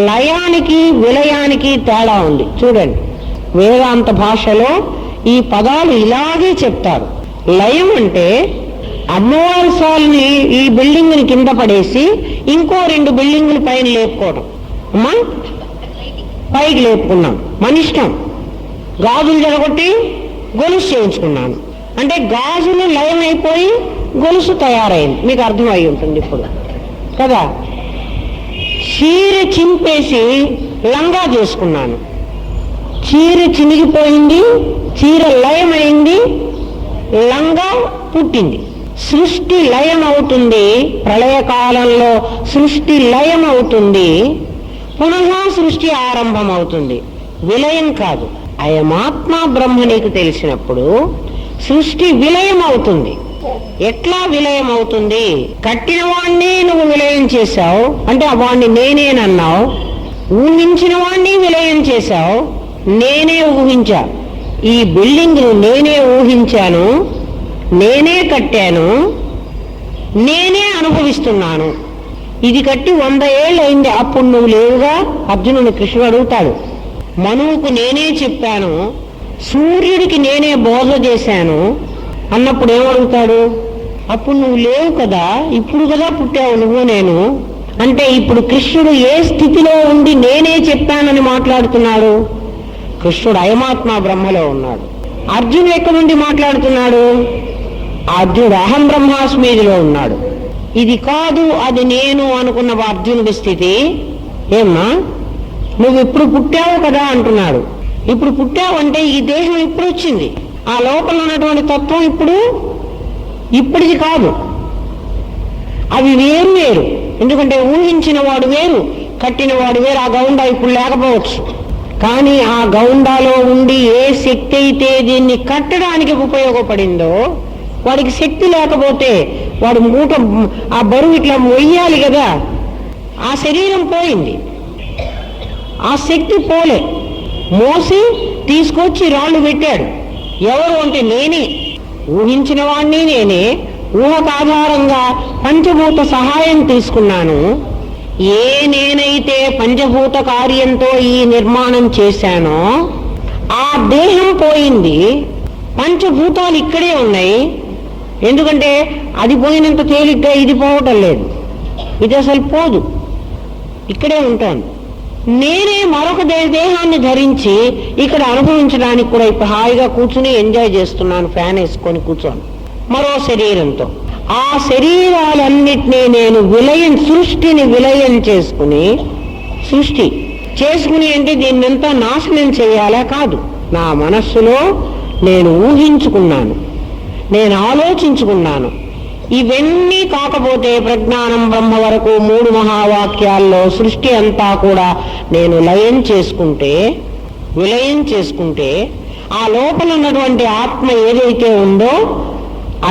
లయానికి విలయానికి తేడా ఉంది. చూడండి, వేదాంత భాషలో ఈ పదాలు ఇలాగే చెప్తారు. లయం అంటే అమ్మవారి సాల్ని ఈ బిల్డింగ్ని కింద పడేసి ఇంకో 2 బిల్డింగులు పైన లేపుకోవడం. అమ్మా పైకి లేపుకున్నాం, మన ఇష్టం. గాజులు జరగొట్టి గొలుసు చేయించుకున్నాను అంటే గాజులు లయమైపోయి గొలుసు తయారైంది. మీకు అర్థమై ఉంటుంది ఇప్పుడు కదా. చీర చింపేసి లంగా చేసుకున్నాను, చీర చినిగిపోయింది, చీర లయమైంది, లంగా పుట్టింది. సృష్టి లయం అవుతుంది, ప్రళయకాలంలో సృష్టి లయం అవుతుంది, పునః సృష్టి ఆరంభం అవుతుంది, విలయం కాదు. అయమాత్మ బ్రహ్మ నీకు తెలిసినప్పుడు సృష్టి విలయం అవుతుంది. ఎట్లా విలయం అవుతుంది? కట్టిన వాణ్ణి నువ్వు విలయం చేశావు అంటే వాణ్ణి నేనేనన్నావు, ఊహించిన వాణ్ణి విలయం చేశావు, నేనే ఊహించా, ఈ బిల్డింగ్ నేనే ఊహించాను, నేనే కట్టాను, నేనే అనుభవిస్తున్నాను. ఇది కట్టి 100 ఏళ్ళు అయింది, అప్పుడు నువ్వు లేవుగా. అర్జునుని కృష్ణుడు అడుగుతాడు, మనువుకు నేనే చెప్పాను, సూర్యుడికి నేనే బోధ చేశాను అన్నప్పుడు ఏమడుగుతాడు? అప్పుడు నువ్వు లేవు కదా, ఇప్పుడు కదా పుట్టావు నువ్వు నేను అంటే. ఇప్పుడు కృష్ణుడు ఏ స్థితిలో ఉండి నేనే చెప్పానని మాట్లాడుతున్నాడు? కృష్ణుడు అయమాత్మ బ్రహ్మలో ఉన్నాడు. అర్జునుడు ఎక్కడి నుండి మాట్లాడుతున్నాడు? అర్జునుడు అహం బ్రహ్మాస్మిదిలో ఉన్నాడు. ఇది కాదు అది నేను అనుకున్న అర్జునుడి స్థితి. ఏమ్మా నువ్వు ఇప్పుడు పుట్టావు కదా అంటున్నాడు. ఇప్పుడు పుట్టావు అంటే ఈ దేహం ఇప్పుడు వచ్చింది, ఆ లోపల ఉన్నటువంటి తత్వం ఇప్పటిది కాదు, అవి వేరు వేరు. ఎందుకంటే ఊహించిన వాడు వేరు, కట్టిన వాడు వేరు. ఆ గౌండా ఇప్పుడు లేకపోవచ్చు, కానీ ఆ గౌండాలో ఉండి ఏ శక్తి అయితే దీన్ని కట్టడానికి ఉపయోగపడిందో వాడికి శక్తి లేకపోతే వాడు మూట ఆ బరువు ఇట్లా మొయ్యాలి కదా, ఆ శరీరం పోయింది, ఆ శక్తి పోలే, మోసి తీసుకొచ్చి రాళ్ళు పెట్టాడు. ఎవరు అంటే నేనే, ఊహించిన వాణ్ణి నేనే, ఊహకు ఆధారంగా పంచభూత సహాయం తీసుకున్నాను. ఏ నేనైతే పంచభూత కార్యంతో ఈ నిర్మాణం చేశానో ఆ దేహం పోయింది, పంచభూతాలు ఇక్కడే ఉన్నాయి. ఎందుకంటే అది పోయినంత తేలిగ్గా ఇది పోవటం లేదు, ఇది అసలు పోదు, ఇక్కడే ఉంటాను. నేనే మరొక దేహాన్ని ధరించి ఇక్కడ అనుభవించడానికి కూడా ఇప్పుడు హాయిగా కూర్చుని ఎంజాయ్ చేస్తున్నాను, ఫ్యాన్ వేసుకొని కూర్చోను మరో శరీరంతో. ఆ శరీరాలన్నిటినీ నేను సృష్టిని విలయం చేసుకుని అంటే దీన్నంతా నాశనం చేయాలా? కాదు. నా మనస్సులో నేను ఊహించుకున్నాను, నేను ఆలోచించుకున్నాను. ఇవన్నీ కాకపోతే ప్రజ్ఞానం బ్రహ్మ వరకు 3 మహావాక్యాల్లో సృష్టి అంతా కూడా నేను విలయం చేసుకుంటే ఆ లోపల ఉన్నటువంటి ఆత్మ ఏదైతే ఉందో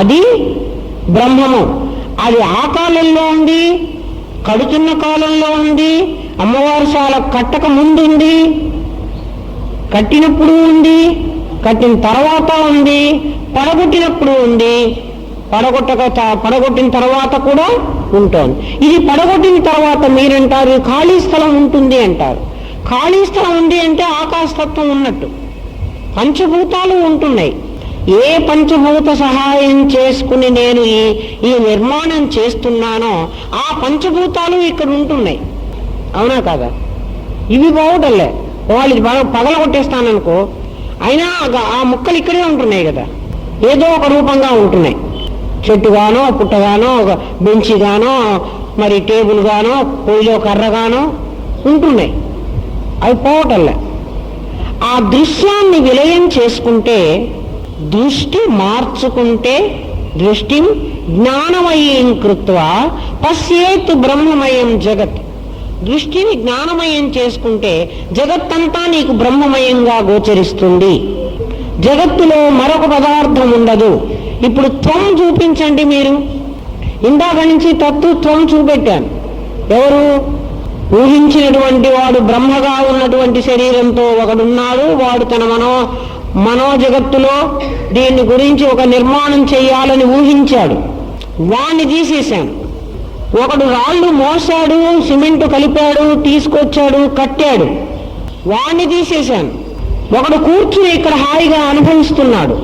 అది బ్రహ్మము. అది ఆ కాలంలో ఉంది, కడుతున్న కాలంలో ఉంది, అమ్మవారి శాల కట్టక ముందు ఉంది, కట్టినప్పుడు ఉంది, కట్టిన తర్వాత ఉంది, పడగొట్టినప్పుడు ఉంది, పడగొట్టిన తర్వాత కూడా ఉంటుంది. ఇది పడగొట్టిన తర్వాత మీరంటారు ఖాళీ స్థలం ఉంటుంది అంటారు. ఖాళీ స్థలం ఉంది అంటే ఆకాశతత్వం ఉన్నట్టు, పంచభూతాలు ఉంటున్నాయి. ఏ పంచభూత సహాయం చేసుకుని నేను ఈ నిర్మాణం చేస్తున్నానో ఆ పంచభూతాలు ఇక్కడ ఉంటున్నాయి. అవునా కాదా? ఇవి బాగుంటలే, వాళ్ళు పగలగొట్టేస్తాననుకో, అయినా ఆ ముక్కలు ఇక్కడే ఉంటున్నాయి కదా, ఏదో ఒక రూపంగా ఉంటున్నాయి. చెట్టుగానో, పుట్టగానో, ఒక బెంచిగానో, మరి టేబుల్ గానో, పొయ్యిలో కర్రగానో ఉంటున్నాయి, అవి పోవటంలే. ఆ దృశ్యాన్ని విలయం చేసుకుంటే, దృష్టి మార్చుకుంటే, దృష్టి జ్ఞానమయం కృత్వా పశ్యేత్ బ్రహ్మమయం జగత్. దృష్టిని జ్ఞానమయం చేసుకుంటే జగత్తంతా నీకు బ్రహ్మమయంగా గోచరిస్తుంది. జగత్తులో మరొక పదార్థం ఉండదు. ఇప్పుడు త్వం చూపించండి మీరు. ఇందాక నుంచి తత్వం చూపెట్టాను. ఎవరు? ఊహించినటువంటి వాడు బ్రహ్మగా ఉన్నటువంటి శరీరంతో ఒకడున్నాడు, వాడు తన మనోజగత్తులో దీన్ని గురించి ఒక నిర్మాణం చేయాలని ఊహించాడు, వాణ్ణి తీసేశాను. ఒకడు రాళ్ళు మోసాడు, సిమెంట్ కలిపాడు, తీసుకొచ్చాడు, కట్టాడు, వాణ్ణి తీసేశాను. ఒకడు కూర్చుని ఇక్కడ హాయిగా అనుభవిస్తున్నాడు,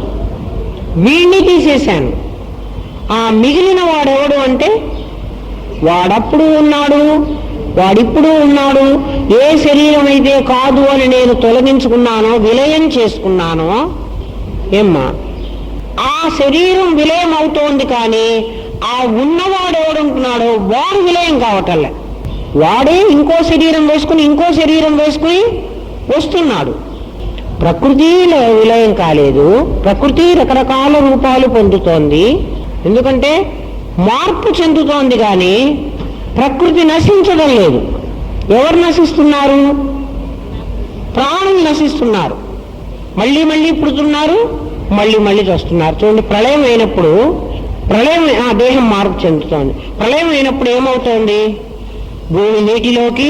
వీణ్ణి తీసేశాను. ఆ మిగిలిన వాడెవడు అంటే వాడప్పుడు ఉన్నాడు, వాడిప్పుడు ఉన్నాడు. ఏ శరీరం అయితే కాదు అని నేను తొలగించుకున్నానో, విలయం చేసుకున్నానో, ఏమ్మా ఆ శరీరం విలయం అవుతోంది, కానీ ఆ ఉన్నవాడు ఎవడుంటున్నాడో వాడు విలయం కావటంలే. వాడే ఇంకో శరీరం వేసుకుని వస్తున్నాడు. ప్రకృతి విలయం కాలేదు. ప్రకృతి రకరకాల రూపాలు పొందుతోంది. ఎందుకంటే మార్పు చెందుతోంది, కానీ ప్రకృతి నశించడం లేదు. ఎవరు నశిస్తున్నారు? ప్రాణులు నశిస్తున్నారు. మళ్ళీ మళ్ళీ పుడుతున్నారు, మళ్ళీ చస్తున్నారు. చూడండి, ప్రళయం అయినప్పుడు దేహం మార్పు చెందుతోంది. ప్రళయం అయినప్పుడు ఏమవుతోంది? భూమి నీటిలోకి,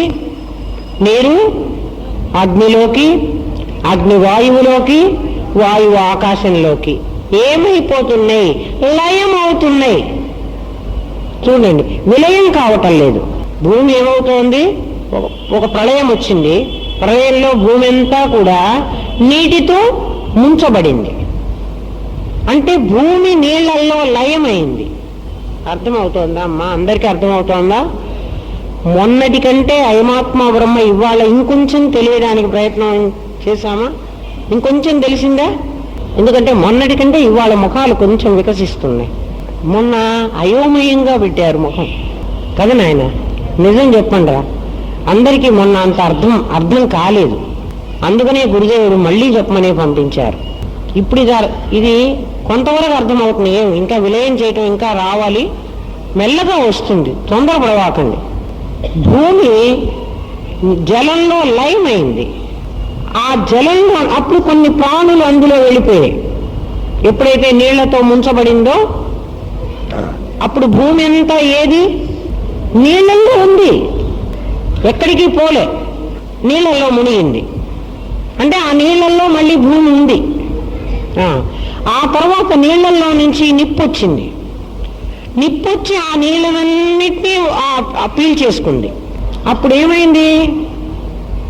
నీరు అగ్నిలోకి, అగ్ని వాయువులోకి, వాయువు ఆకాశంలోకి ఏమైపోతున్నాయి? లయం అవుతున్నాయి. చూడండి, విలయం కావటం లేదు. భూమి ఏమవుతోంది? ఒక ప్రళయం వచ్చింది. ప్రళయంలో భూమి అంతా కూడా నీటితో ముంచబడింది. అంటే భూమి నీళ్లలో లయమైంది. అర్థమవుతోందా అమ్మా? అందరికీ అర్థమవుతోందా? మొన్నటి కంటే అయమాత్మ బ్రహ్మ ఇవాళ ఇంకొంచెం తెలియడానికి ప్రయత్నం చేశామా? ఇంకొంచెం తెలిసిందా? ఎందుకంటే మొన్నటి కంటే ఇవాళ ముఖాలు కొంచెం వికసిస్తున్నాయి. మొన్న అయోమయంగా పెట్టారు ముఖం కదా నాయన? నిజం చెప్పండి రా, అందరికీ మొన్న అంత అర్థం కాలేదు. అందుకనే గురుదేవుడు మళ్ళీ చెప్పమని పంపించారు. ఇప్పుడు ఇది కొంతవరకు అర్థమవుతుంది. ఇంకా విలయం చేయటం ఇంకా రావాలి, మెల్లగా వస్తుంది, తొందరపడవాకండి. భూమి జలంలో లయమైంది. ఆ జలంలో అప్పుడు కొన్ని ప్రాణులు అందులో వెళ్ళిపోయాయి. ఎప్పుడైతే నీళ్లతో ముంచబడిందో అప్పుడు భూమి అంతా ఏది? నీళ్లలో ఉంది, ఎక్కడికి పోలే, నీళ్లలో మునిగింది. అంటే ఆ నీళ్లలో మళ్ళీ భూమి ఉంది. ఆ తర్వాత నీళ్లలో నుంచి నిప్పు వచ్చింది. నిప్పు వచ్చి ఆ నీళ్ళనన్నిటినీ పీల్చేసుకుంది. అప్పుడు ఏమైంది?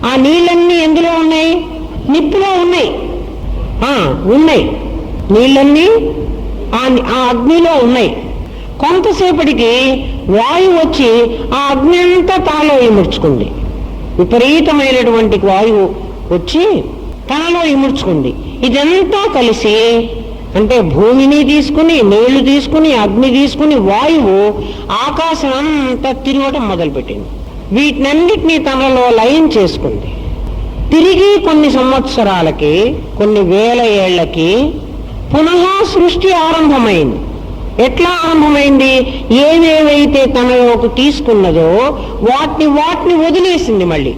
ఆ నీళ్ళన్నీ ఎందులో ఉన్నాయి? నిప్పులో ఉన్నాయి. నీళ్ళన్నీ ఆ అగ్నిలో ఉన్నాయి. కొంతసేపటికి వాయువు వచ్చి ఆ అగ్ని అంతా తాలో ఇముడ్చుకుంది. విపరీతమైనటువంటి వాయువు వచ్చి తనలో ఇముడ్చుకుంది. ఇదంతా కలిసి, అంటే భూమిని తీసుకుని, నీళ్లు తీసుకుని, అగ్ని తీసుకుని, వాయువు ఆకాశం అంతా తిరగటం మొదలుపెట్టింది. వీటినన్నిటినీ తనలో లయం చేసుకుంది. తిరిగి కొన్ని సంవత్సరాలకి, కొన్ని వేల ఏళ్లకి పునః సృష్టి ఆరంభమైంది. ఎట్లా ఆరంభమైంది? ఏవేవైతే తనలోకి తీసుకున్నదో వాటిని వదిలేసింది. మళ్ళీ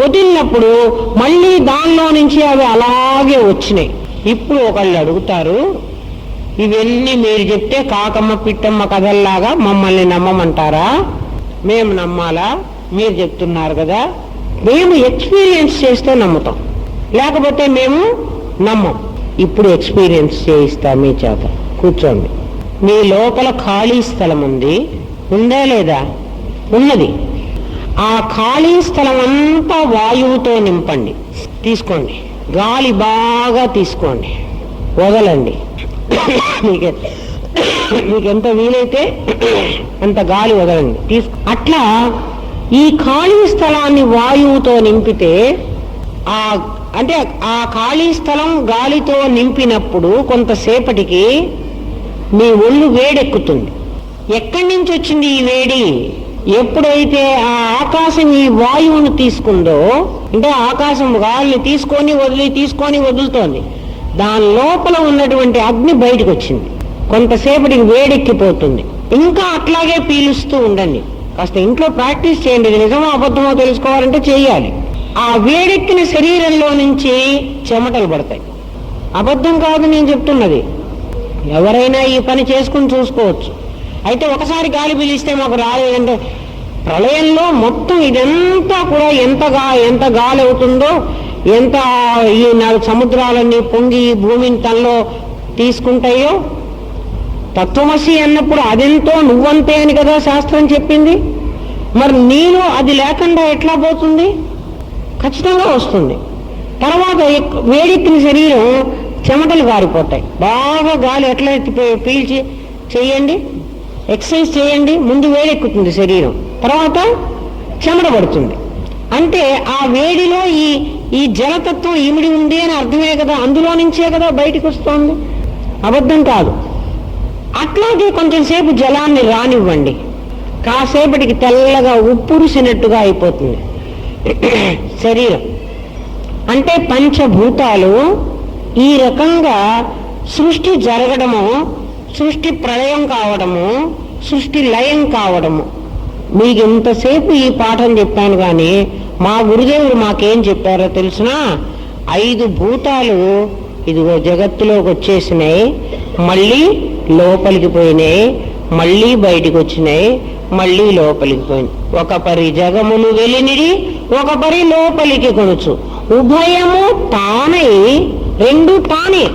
వదిలినప్పుడు మళ్ళీ దానిలో నుంచి అవి అలాగే వచ్చినాయి. ఇప్పుడు ఒకళ్ళు అడుగుతారు, ఇవన్నీ మీరు చెప్తే కాకమ్మ పిట్టమ్మ కథల్లాగా మమ్మల్ని నమ్మమంటారా? మేము నమ్మాలా? మీరు చెప్తున్నారు కదా. మేము ఎక్స్పీరియన్స్ చేస్తే నమ్ముతాం, లేకపోతే మేము నమ్మం. ఇప్పుడు ఎక్స్పీరియన్స్ చేయిస్తా మీ చేత. కూర్చోండి. మీ లోపల ఖాళీ స్థలం ఉందా లేదా? ఉన్నది. ఆ ఖాళీ స్థలం అంతా వాయువుతో నింపండి. తీసుకోండి, గాలి బాగా తీసుకోండి, వదలండి. మీకెంత వీలైతే అంత గాలి వదలండి. అట్లా ఈ ఖాళీ స్థలాన్ని వాయువుతో నింపితే, అంటే ఆ ఖాళీ స్థలం గాలితో నింపినప్పుడు కొంతసేపటికి మీ ఒళ్ళు వేడెక్కుతుంది. ఎక్కడి నుంచి వచ్చింది ఈ వేడి? ఎప్పుడైతే ఆ ఆకాశం ఈ వాయువును తీసుకుందో, అంటే ఆకాశం గాలిని తీసుకొని వదులుతోంది, దాని లోపల ఉన్నటువంటి అగ్ని బయటకు వచ్చింది. కొంతసేపటికి వేడెక్కిపోతుంది. ఇంకా అట్లాగే పీలుస్తూ ఉండండి. కాస్త ఇంట్లో ప్రాక్టీస్ చేయండి. ఇది నిజమో అబద్ధమో తెలుసుకోవాలంటే చేయాలి. ఆ వేడెక్కిన శరీరంలో నుంచి చెమటలు పడతాయి. అబద్ధం కాదు నేను చెప్తున్నది. ఎవరైనా ఈ పని చేసుకుని చూసుకోవచ్చు. అయితే ఒకసారి గాలి పీలిస్తే మాకు రాలేదంటే, ప్రళయంలో మొత్తం ఇదంతా కూడా ఎంత గాలి అవుతుందో, ఎంత ఈ సముద్రాలన్నీ పొంగి భూమిని తనలో తీసుకుంటాయో, తత్వమసి అన్నప్పుడు అదెంతో నువ్వంతే అని కదా శాస్త్రం చెప్పింది. మరి నీలో అది లేకుండా ఎట్లా పోతుంది? ఖచ్చితంగా వస్తుంది. తర్వాత వేడెక్కిన శరీరం చెమటలు గారిపోతాయి. బాగా గాలి ఎట్లా పీల్చి చేయండి, ఎక్సర్సైజ్ చేయండి. ముందు వేడెక్కుతుంది శరీరం, తర్వాత
చెమట పడుతుంది. అంటే ఆ వేడిలో ఈ జలతత్వం ఇమిడి ఉంది అని అర్థమే కదా, అందులో నుంచే కదా బయటికి వస్తోంది, అబద్ధం కాదు. అట్లాగే కొంచెం సేపు జలాన్ని రానివ్వండి, కాసేపటికి తెల్లగా ఉప్పురిసినట్టుగా అయిపోతుంది శరీరం. అంటే పంచభూతాలు ఈ రకంగా సృష్టి జరగడము, సృష్టి ప్రళయం కావడము, సృష్టి లయం కావడము. మీకు ఇంతసేపు ఈ పాఠం చెప్పాను కానీ మా గురుదేవుడు మాకేం చెప్పారో తెలుసునా? 5 భూతాలు ఇదిగో జగత్తులోకి వచ్చేసినాయి, మళ్ళీ లోపలికి పోయినాయి, మళ్ళీ బయటికి వచ్చినాయి, మళ్ళీ లోపలికి పోయినాయి. ఒక పరి జగములు వెలినిడి, ఒక పరి లోపలికి కొనుచు, ఉభయము తానై, 2 తానే.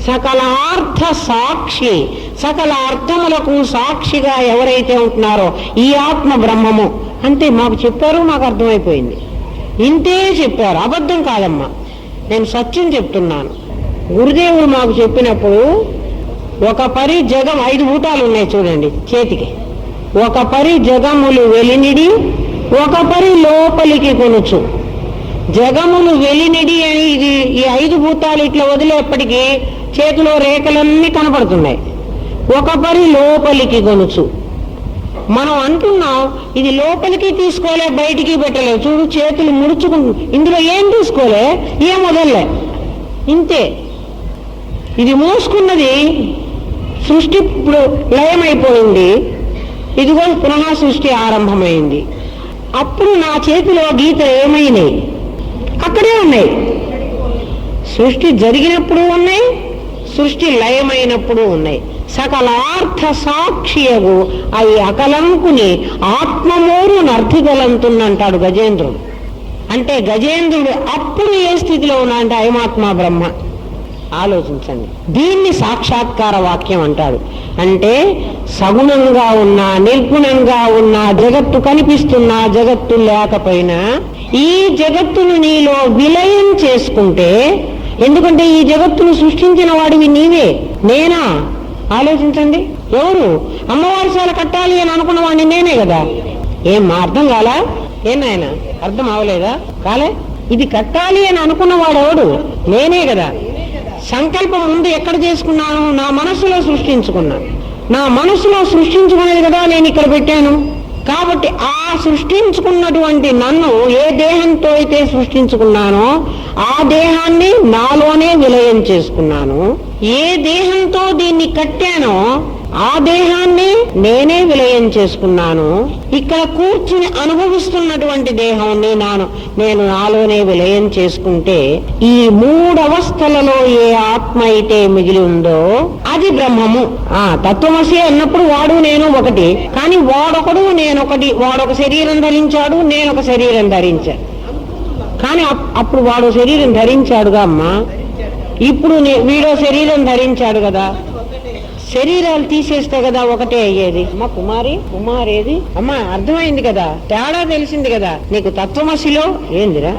సకలార్థ సాక్షి, సకల అర్థములకు సాక్షిగా ఎవరైతే ఉంటున్నారో ఈ ఆత్మ బ్రహ్మము. అంతే మాకు చెప్పారు, మాకు అర్థమైపోయింది. ఇంతే చెప్పారు, అబద్ధం కాదమ్మా, నేను సత్యం చెప్తున్నాను. గురుదేవుడు మాకు చెప్పినప్పుడు ఒక పరి జగం, 5 భూతాలు ఉన్నాయి చూడండి చేతికి. ఒక పరి జగములు వెలినిడి, ఒక పరి లోపలికి కొనుచు. జగములు వెలినిడి అని ఈ 5 భూతాలు ఇట్లా వదిలేప్పటికీ చేతిలో రేఖలన్నీ కనపడుతున్నాయి. ఒక పరి లోపలికి కొనుచు. మనం అంటున్నాం ఇది లోపలికి తీసుకోలే, బయటికి పెట్టలేదు. చూడు చేతులు ముడుచుకుంటు, ఇందులో ఏం తీసుకోలే, ఏం వదలలే, ఇంతే. ఇది మూసుకున్నది, సృష్టి ఇప్పుడు లయమైపోయింది, ఇదిగో పునః సృష్టి ఆరంభమైంది. అప్పుడు నా చేతిలో గీతలు ఏమైనాయి? అక్కడే ఉన్నాయి. సృష్టి జరిగినప్పుడు ఉన్నాయి, సృష్టి లయమైనప్పుడు ఉన్నాయి. సకలార్థ సాక్షియగు అవి అకలంకుని ఆత్మమూరు నర్థిగలంతుందంటాడు గజేంద్రుడు. అంటే గజేంద్రుడు అప్పుడు ఏ స్థితిలో ఉన్నా అంటే అయమాత్మ బ్రహ్మ. ఆలోచించండి, దీన్ని సాక్షాత్కార వాక్యం అంటాడు. అంటే సగుణంగా ఉన్నా, నిర్గుణంగా ఉన్నా, జగత్తు కనిపిస్తున్నా, జగత్తు లేకపోయినా ఈ జగత్తును నీలో విలయం చేసుకుంటే, ఎందుకంటే ఈ జగత్తును సృష్టించిన వాడివి నీవే, నేనా? ఆలోచించండి. ఎవరు? అమ్మవారి శాల కట్టాలి అని అనుకున్న వాడిని నేనే కదా. ఏం మా అర్థం కాలా? ఏనాయన అర్థం అవలేదా? కాలే. ఇది కట్టాలి అని అనుకున్న వాడెవడు? నేనే కదా. సంకల్పం ముందు ఎక్కడ చేసుకున్నాను? నా మనసులో సృష్టించుకున్నాను. నా మనసులో సృష్టించుకునేది కదా నేను ఇక్కడ పెట్టాను. కాబట్టి ఆ సృష్టించుకున్నటువంటి నన్ను ఏ దేహంతో అయితే సృష్టించుకున్నానో ఆ దేహాన్ని నాలోనే విలయం చేసుకున్నాను. ఏ దేహంతో దీన్ని కట్టానో ఆ దేహాన్ని నేనే విలయం చేసుకున్నాను. ఇక్కడ కూర్చుని అనుభవిస్తున్నటువంటి దేహం నేను నాలోనే విలయం చేసుకుంటే ఈ 3 అవస్థలలో ఏ ఆత్మ అయితే మిగిలి ఉందో అది బ్రహ్మము. తత్వమసి అన్నప్పుడు వాడు నేను ఒకటి, కానీ వాడొకడు నేనొకటి. వాడొక శరీరం ధరించాడు, నేనొక శరీరం ధరించాను. కానీ అప్పుడు వాడు శరీరం ధరించాడుగా అమ్మా, ఇప్పుడు వీడో శరీరం ధరించాడు కదా. శరీరాలు తీసేస్తే కదా ఒకటే అయ్యేది. అమ్మ కుమారేది అమ్మా, అర్థమైంది కదా, తేడా తెలిసింది కదా నీకు. తత్వమసిలో ఏందిరా,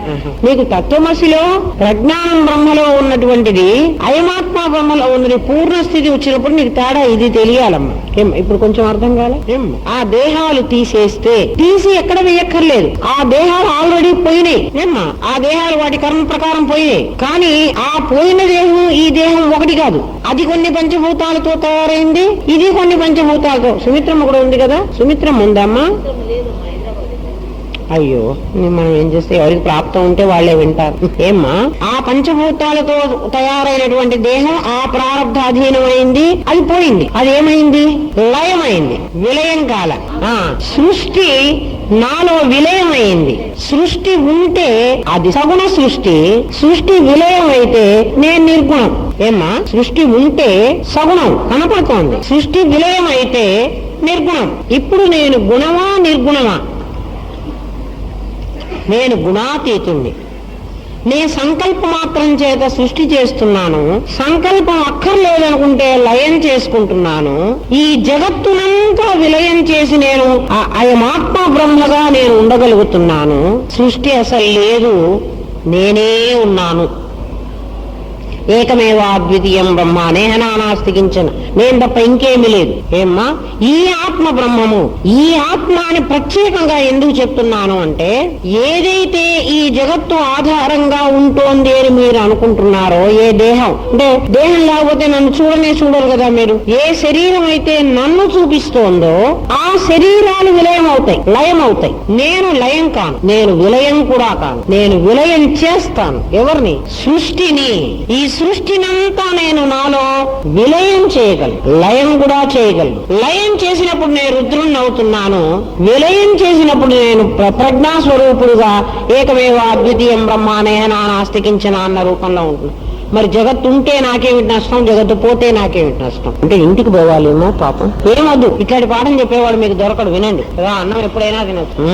నీకు తత్వమసిలో ప్రజ్ఞానం బ్రహ్మలో ఉన్నటువంటిది అయమాత్మ బ్రహ్మలో ఉన్నది పూర్ణ స్థితి వచ్చినప్పుడు నీకు తేడా ఇది తెలియాలమ్మా. ఇప్పుడు కొంచెం అర్థం కాలే? ఆ దేహాలు తీసేస్తే, తీసి ఎక్కడ వేయక్కర్లేదు, ఆ దేహాలు ఆల్రెడీ పోయినాయి. ఏమ్మా, ఆ దేహాలు వాటి కర్మ ప్రకారం పోయినాయి. కానీ ఆ పోయిన దేహం ఈ దేహం ఒకటి కాదు. అది కొన్ని పంచభూతాలతో తయారైంది, ఇది కొన్ని పంచభూతాలతో. సుమిత్రమ్మ కూడా ఉంది కదా. సుమిత్రమ్మ ఉందమ్మా? అయ్యో, మనం ఏం చేస్తే ఎవరికి ప్రాప్తం ఉంటే వాళ్ళే వింటారు. ఏమ్మా, ఆ పంచభూతాలతో తయారైనటువంటి దేహం ఆ ప్రారంధ అధీనమైంది, అది పోయింది. అదేమైంది? లయమైంది. విలయం కాల. సృష్టి నాలో విలయమైంది. సృష్టి ఉంటే అది సగుణ సృష్టి, సృష్టి విలయం అయితే నేను నిర్గుణం. ఏమ్మా, సృష్టి ఉంటే సగుణం కనపడుతోంది, సృష్టి విలయం అయితే నిర్గుణం. ఇప్పుడు నేను గుణమా నిర్గుణమా? నేను గుణాతీతుణ్ణి. నేను సంకల్ప మాత్రం చేత సృష్టి చేస్తున్నాను, సంకల్పం అక్కర్లేదనుకుంటే లయం చేసుకుంటున్నాను. ఈ జగత్తునంతా విలయం చేసి నేను అయమాత్మ బ్రహ్మగా నేను ఉండగలుగుతున్నాను. సృష్టి అసలు లేదు, నేనే ఉన్నాను. ఏకమేవా అద్వితీయం బ్రహ్మ నేహనానాస్తికించిన, నేను తప్ప ఇంకేమీ లేదు. ఏమ్మా, ఈ ఆత్మ బ్రహ్మము, ఈ ఆత్మ అని ప్రత్యేకంగా ఎందుకు చెప్తున్నాను అంటే, ఏదైతే ఈ జగత్తు ఆధారంగా ఉంటోంది అని మీరు అనుకుంటున్నారో, ఏ దేహం అంటే దేహం లేకపోతే నన్ను చూడరు కదా మీరు, ఏ శరీరం అయితే నన్ను చూపిస్తోందో ఆ శరీరాలు లయమవుతాయి. నేను లయం కాను, నేను విలయం కూడా కాను. నేను విలయం చేస్తాను. ఎవరిని? సృష్టిని. ఈ సృష్టినంతా నేను నాలో విలయం చేయగలను, లయం కూడా చేయగలను. లయం చేసినప్పుడు నేను రుద్రుణ్ణి అవుతున్నాను, విలయం చేసినప్పుడు నేను ప్రజ్ఞా స్వరూపుడుగా ఏకమేవ అద్వితీయం బ్రహ్మానేహనాస్తికించిన అన్న రూపంలో ఉంటున్నాను. మరి జగత్తు ఉంటే నాకేమిటి నష్టం, జగత్తు పోతే నాకేమిటి నష్టం? అంటే ఇంటికి పోవాలేమో పాపం. ఏమొద్దు, ఇట్లాంటి పాఠం చెప్పేవాడు మీకు దొరకడు. వినండి కదా, అన్నం ఎప్పుడైనా తినచ్చు.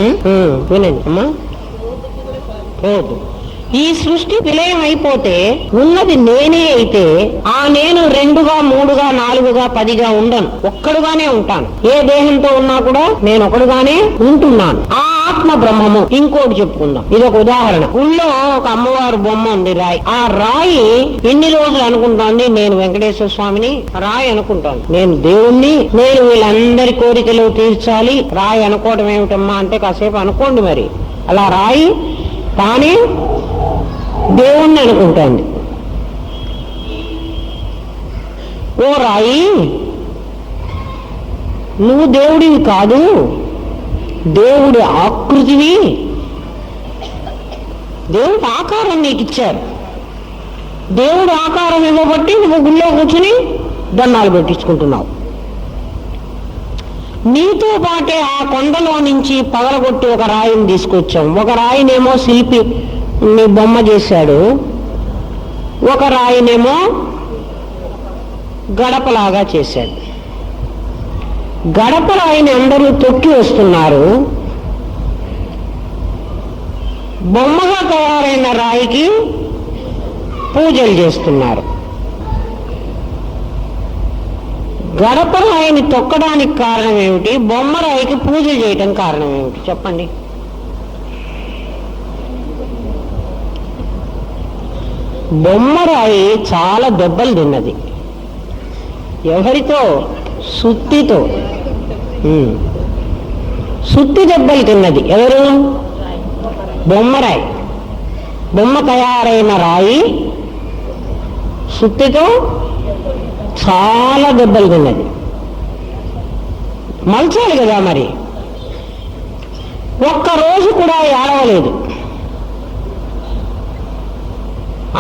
వినండి అమ్మా, పోదు. ఈ సృష్టి విలయం అయిపోతే ఉన్నది నేనే అయితే ఆ నేను 2గా 3గా 4గా 10గా ఉండను, ఒక్కడుగానే ఉంటాను. ఏ దేహంతో ఉన్నా కూడా నేను ఒకడుగానే ఉంటున్నాను. ఆ ఆత్మ బ్రహ్మము. ఇంకోటి చెప్పుకుందాం, ఇదొక ఉదాహరణ. ఊళ్ళో ఒక అమ్మవారు బొమ్మ ఉంది, రాయి. ఆ రాయి ఎన్ని రోజులు అనుకుంటోంది, నేను వెంకటేశ్వర స్వామిని. రాయి అనుకుంటోంది నేను దేవుణ్ణి, నేను వీళ్ళందరి కోరికలు తీర్చాలి. రాయి అనుకోవడం ఏమిటమ్మా అంటే, కాసేపు అనుకోండి. మరి అలా రాయి తానే దేవుణ్ణి అనుకుంటోంది. ఓ రాయి, నువ్వు దేవుడివి కాదు, దేవుడి ఆకృతివి. దేవుడి ఆకారం నీకు ఇచ్చారు. దేవుడి ఆకారం ఇవ్వబట్టి నువ్వు గుళ్ళో కూర్చుని దండాలు పెట్టించుకుంటున్నావు. నీతో పాటే ఆ కొండలో నుంచి పగలగొట్టి ఒక రాయిని తీసుకొచ్చాం. ఒక రాయినేమో శిల్పి నీ బొమ్మ చేశాడు, ఒక రాయినేమో గడపలాగా చేశాడు. గడప రాయిని అందరూ తొక్కి వస్తున్నారు, బొమ్మగా తయారైన రాయికి పూజలు చేస్తున్నారు. గడప రాయిని తొక్కడానికి కారణం ఏమిటి, బొమ్మ రాయికి పూజ చేయటం కారణం ఏమిటి చెప్పండి? బొమ్మరాయి చాలా దెబ్బలు తిన్నది. ఎవరితో? సుత్తితో. సుత్తి దెబ్బలు తిన్నది. ఎవరు? బొమ్మరాయి. బొమ్మ తయారైన రాయి సుత్తితో చాలా దెబ్బలు తిన్నది. మలచాలి కదా మరి. ఒక్కరోజు కూడా ఏడవలేదు.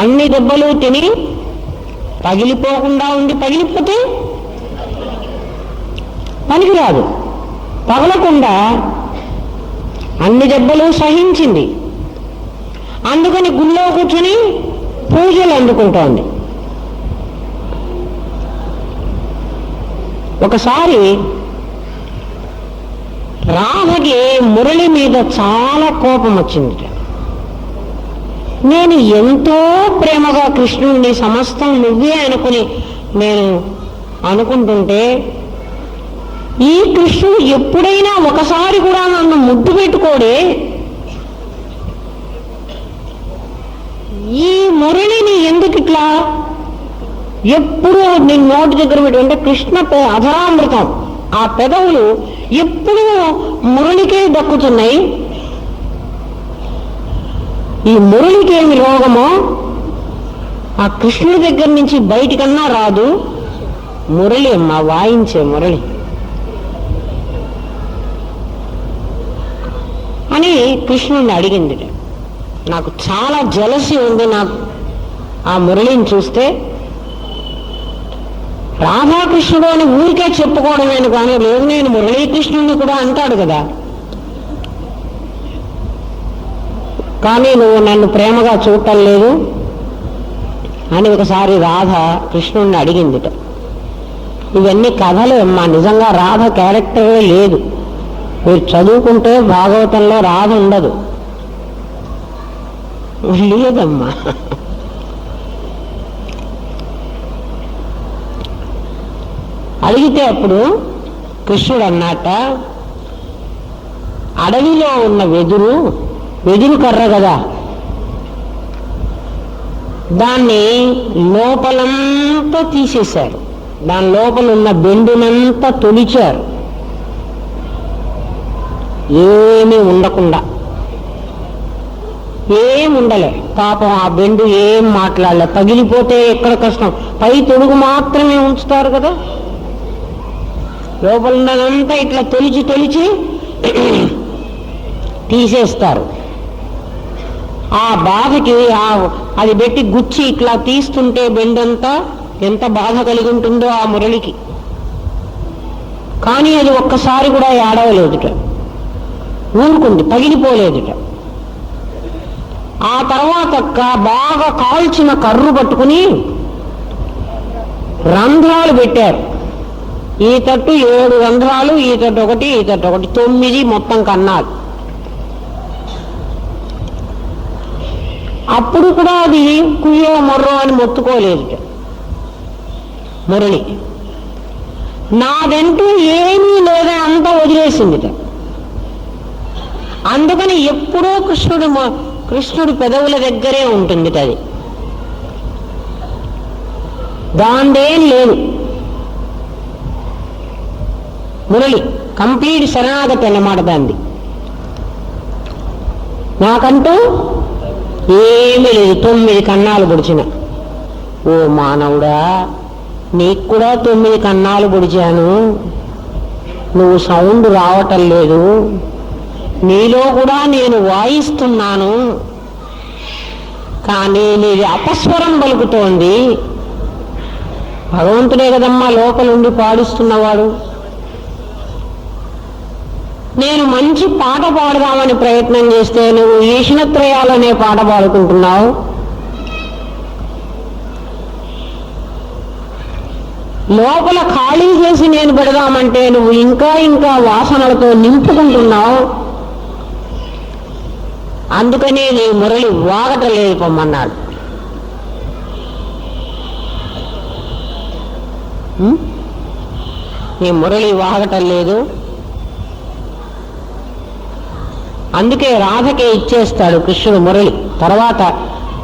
అన్ని దెబ్బలు తిని పగిలిపోకుండా ఉండి, పగిలిపోతే పనికిరాదు. పగలకుండా అన్ని దెబ్బలు సహించింది. అందుకని గుళ్ళో కూర్చుని పూజలు అందుకుంటోంది. ఒకసారి రాధకి మురళి మీద చాలా కోపం వచ్చింది. నేను ఎంతో ప్రేమగా కృష్ణుడిని సమస్తం నువ్వే అనుకుని నేను అనుకుంటుంటే, ఈ కృష్ణుడు ఎప్పుడైనా ఒకసారి కూడా నన్ను ముద్దు పెట్టుకోడే, ఈ మురళిని ఎందుకు ఇట్లా ఎప్పుడూ నీ నోటి దగ్గర పెట్టుకుంటే, కృష్ణ అధరామృతం ఆ పెదవులు ఎప్పుడూ మురళికే దక్కుతున్నాయి. ఈ మురళికి ఏమి రోగమో ఆ కృష్ణుడి దగ్గర నుంచి బయటికన్నా రాదు. మురళి అమ్మా, వాయించే మురళి అని కృష్ణుడిని అడిగింది. నాకు చాలా జలసి ఉంది నాకు ఆ మురళిని చూస్తే. రాధాకృష్ణుడు అని ఊరికే చెప్పుకోవడమేను కానీ, లేదు నేను మురళీకృష్ణుడిని కూడా అంటాడు కదా, కానీ నువ్వు నన్ను ప్రేమగా చూడటం లేదు అని ఒకసారి రాధ కృష్ణుడిని అడిగిందిట. ఇవన్నీ కథలు అమ్మా, నిజంగా రాధ క్యారెక్టరే లేదు. మీరు చదువుకుంటే భాగవతంలో రాధ ఉండదు. లేదమ్మా. అడిగితే అప్పుడు కృష్ణుడు అన్నట్ట, అడవిలో ఉన్న వెదురు కర్ర కదా, దాన్ని లోపలంతా తీసేశారు, దాని లోపల ఉన్న బెండునంతా తొలిచారు, ఏమీ ఉండకుండా. ఏం ఉండలే. పాపం ఆ బెండు ఏం మాట్లాడలే. పగిలిపోతే ఎక్కడ కష్టం, పై తొడుగు మాత్రమే ఉంచుతారు కదా. లోపల ఉన్నదంతా ఇట్లా తొలిచి తీసేస్తారు. ఆ బాధకి అది పెట్టి గుచ్చి ఇట్లా తీస్తుంటే బెండంతా ఎంత బాధ కలిగి ఉంటుందో ఆ మురళికి. కానీ అది ఒక్కసారి కూడా ఏడవలేదుట, ఊరుకుంది, పగిలిపోలేదుట. ఆ తర్వాత బాగా కాల్చిన కర్రు పట్టుకుని రంధ్రాలు పెట్టారు. ఈ తట్టు 7 రంధ్రాలు, ఈ తట్టు ఒకటి, ఈ తట్టు ఒకటి, 9 మొత్తం కన్నాలు. అప్పుడు కూడా అది కుయ్యో మొర్రో అని మొత్తుకోలేదుట మురళి. నాదంటూ ఏమీ లేదా, అంతా వదిలేసిందిట. అందుకని ఎప్పుడూ కృష్ణుడి పెదవుల దగ్గరే ఉంటుంది అది, దాందేం లేదు. మురళి కంప్లీట్ శరణాగతి అన్నమాట దాన్ని. నాకంటూ ఏమీ లేదు, 9 కన్నాలు పొడిచిన. ఓ మానవుడా, నీకు కూడా 9 కన్నాలు పొడిచాను, నువ్వు సౌండ్ రావటం లేదు, నీలో కూడా నేను వాయిస్తున్నాను, కానీ నీది అపస్వరం పలుకుతోంది. భగవంతుడే కదమ్మా లోపలుండి పాడిస్తున్నవాడు. నేను మంచి పాట పాడదామని ప్రయత్నం చేస్తే నువ్వు ఈశ్వరత్రయాలనే పాట పాడుకుంటున్నావు. లోపల ఖాళీ చేసి నేను పెడదామంటే నువ్వు ఇంకా ఇంకా వాసనలతో నింపుకుంటున్నావు. అందుకనే నీ మురళి వాగటలేదు పొమ్మన్నాడు. నీ మురళి వాగటం లేదు, అందుకే రాధకే ఇచ్చేస్తాడు కృష్ణుడు మురళి. తర్వాత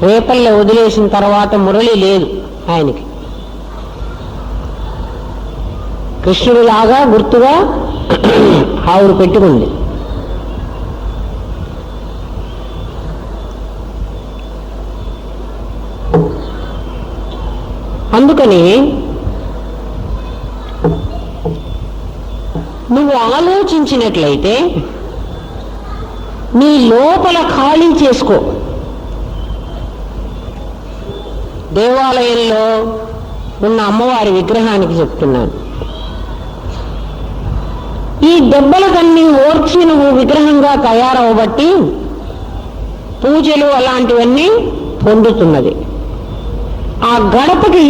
రేపల్లె వదిలేసిన తర్వాత మురళి లేదు ఆయనకి. కృష్ణుడు లాగా గుర్తుగా ఆవిడ పెట్టుకుంది. అందుకని నువ్వు ఆలోచించినట్లయితే నీ లోపల ఖాళీ చేసుకో. దేవాలయంలో ఉన్న అమ్మవారి విగ్రహానికి చెప్తున్నాను, ఈ దెబ్బలకన్నీ ఓర్చి నువ్వు విగ్రహంగా తయారవబట్టి పూజలు అలాంటివన్నీ పొందుతున్నది. ఆ గడపకి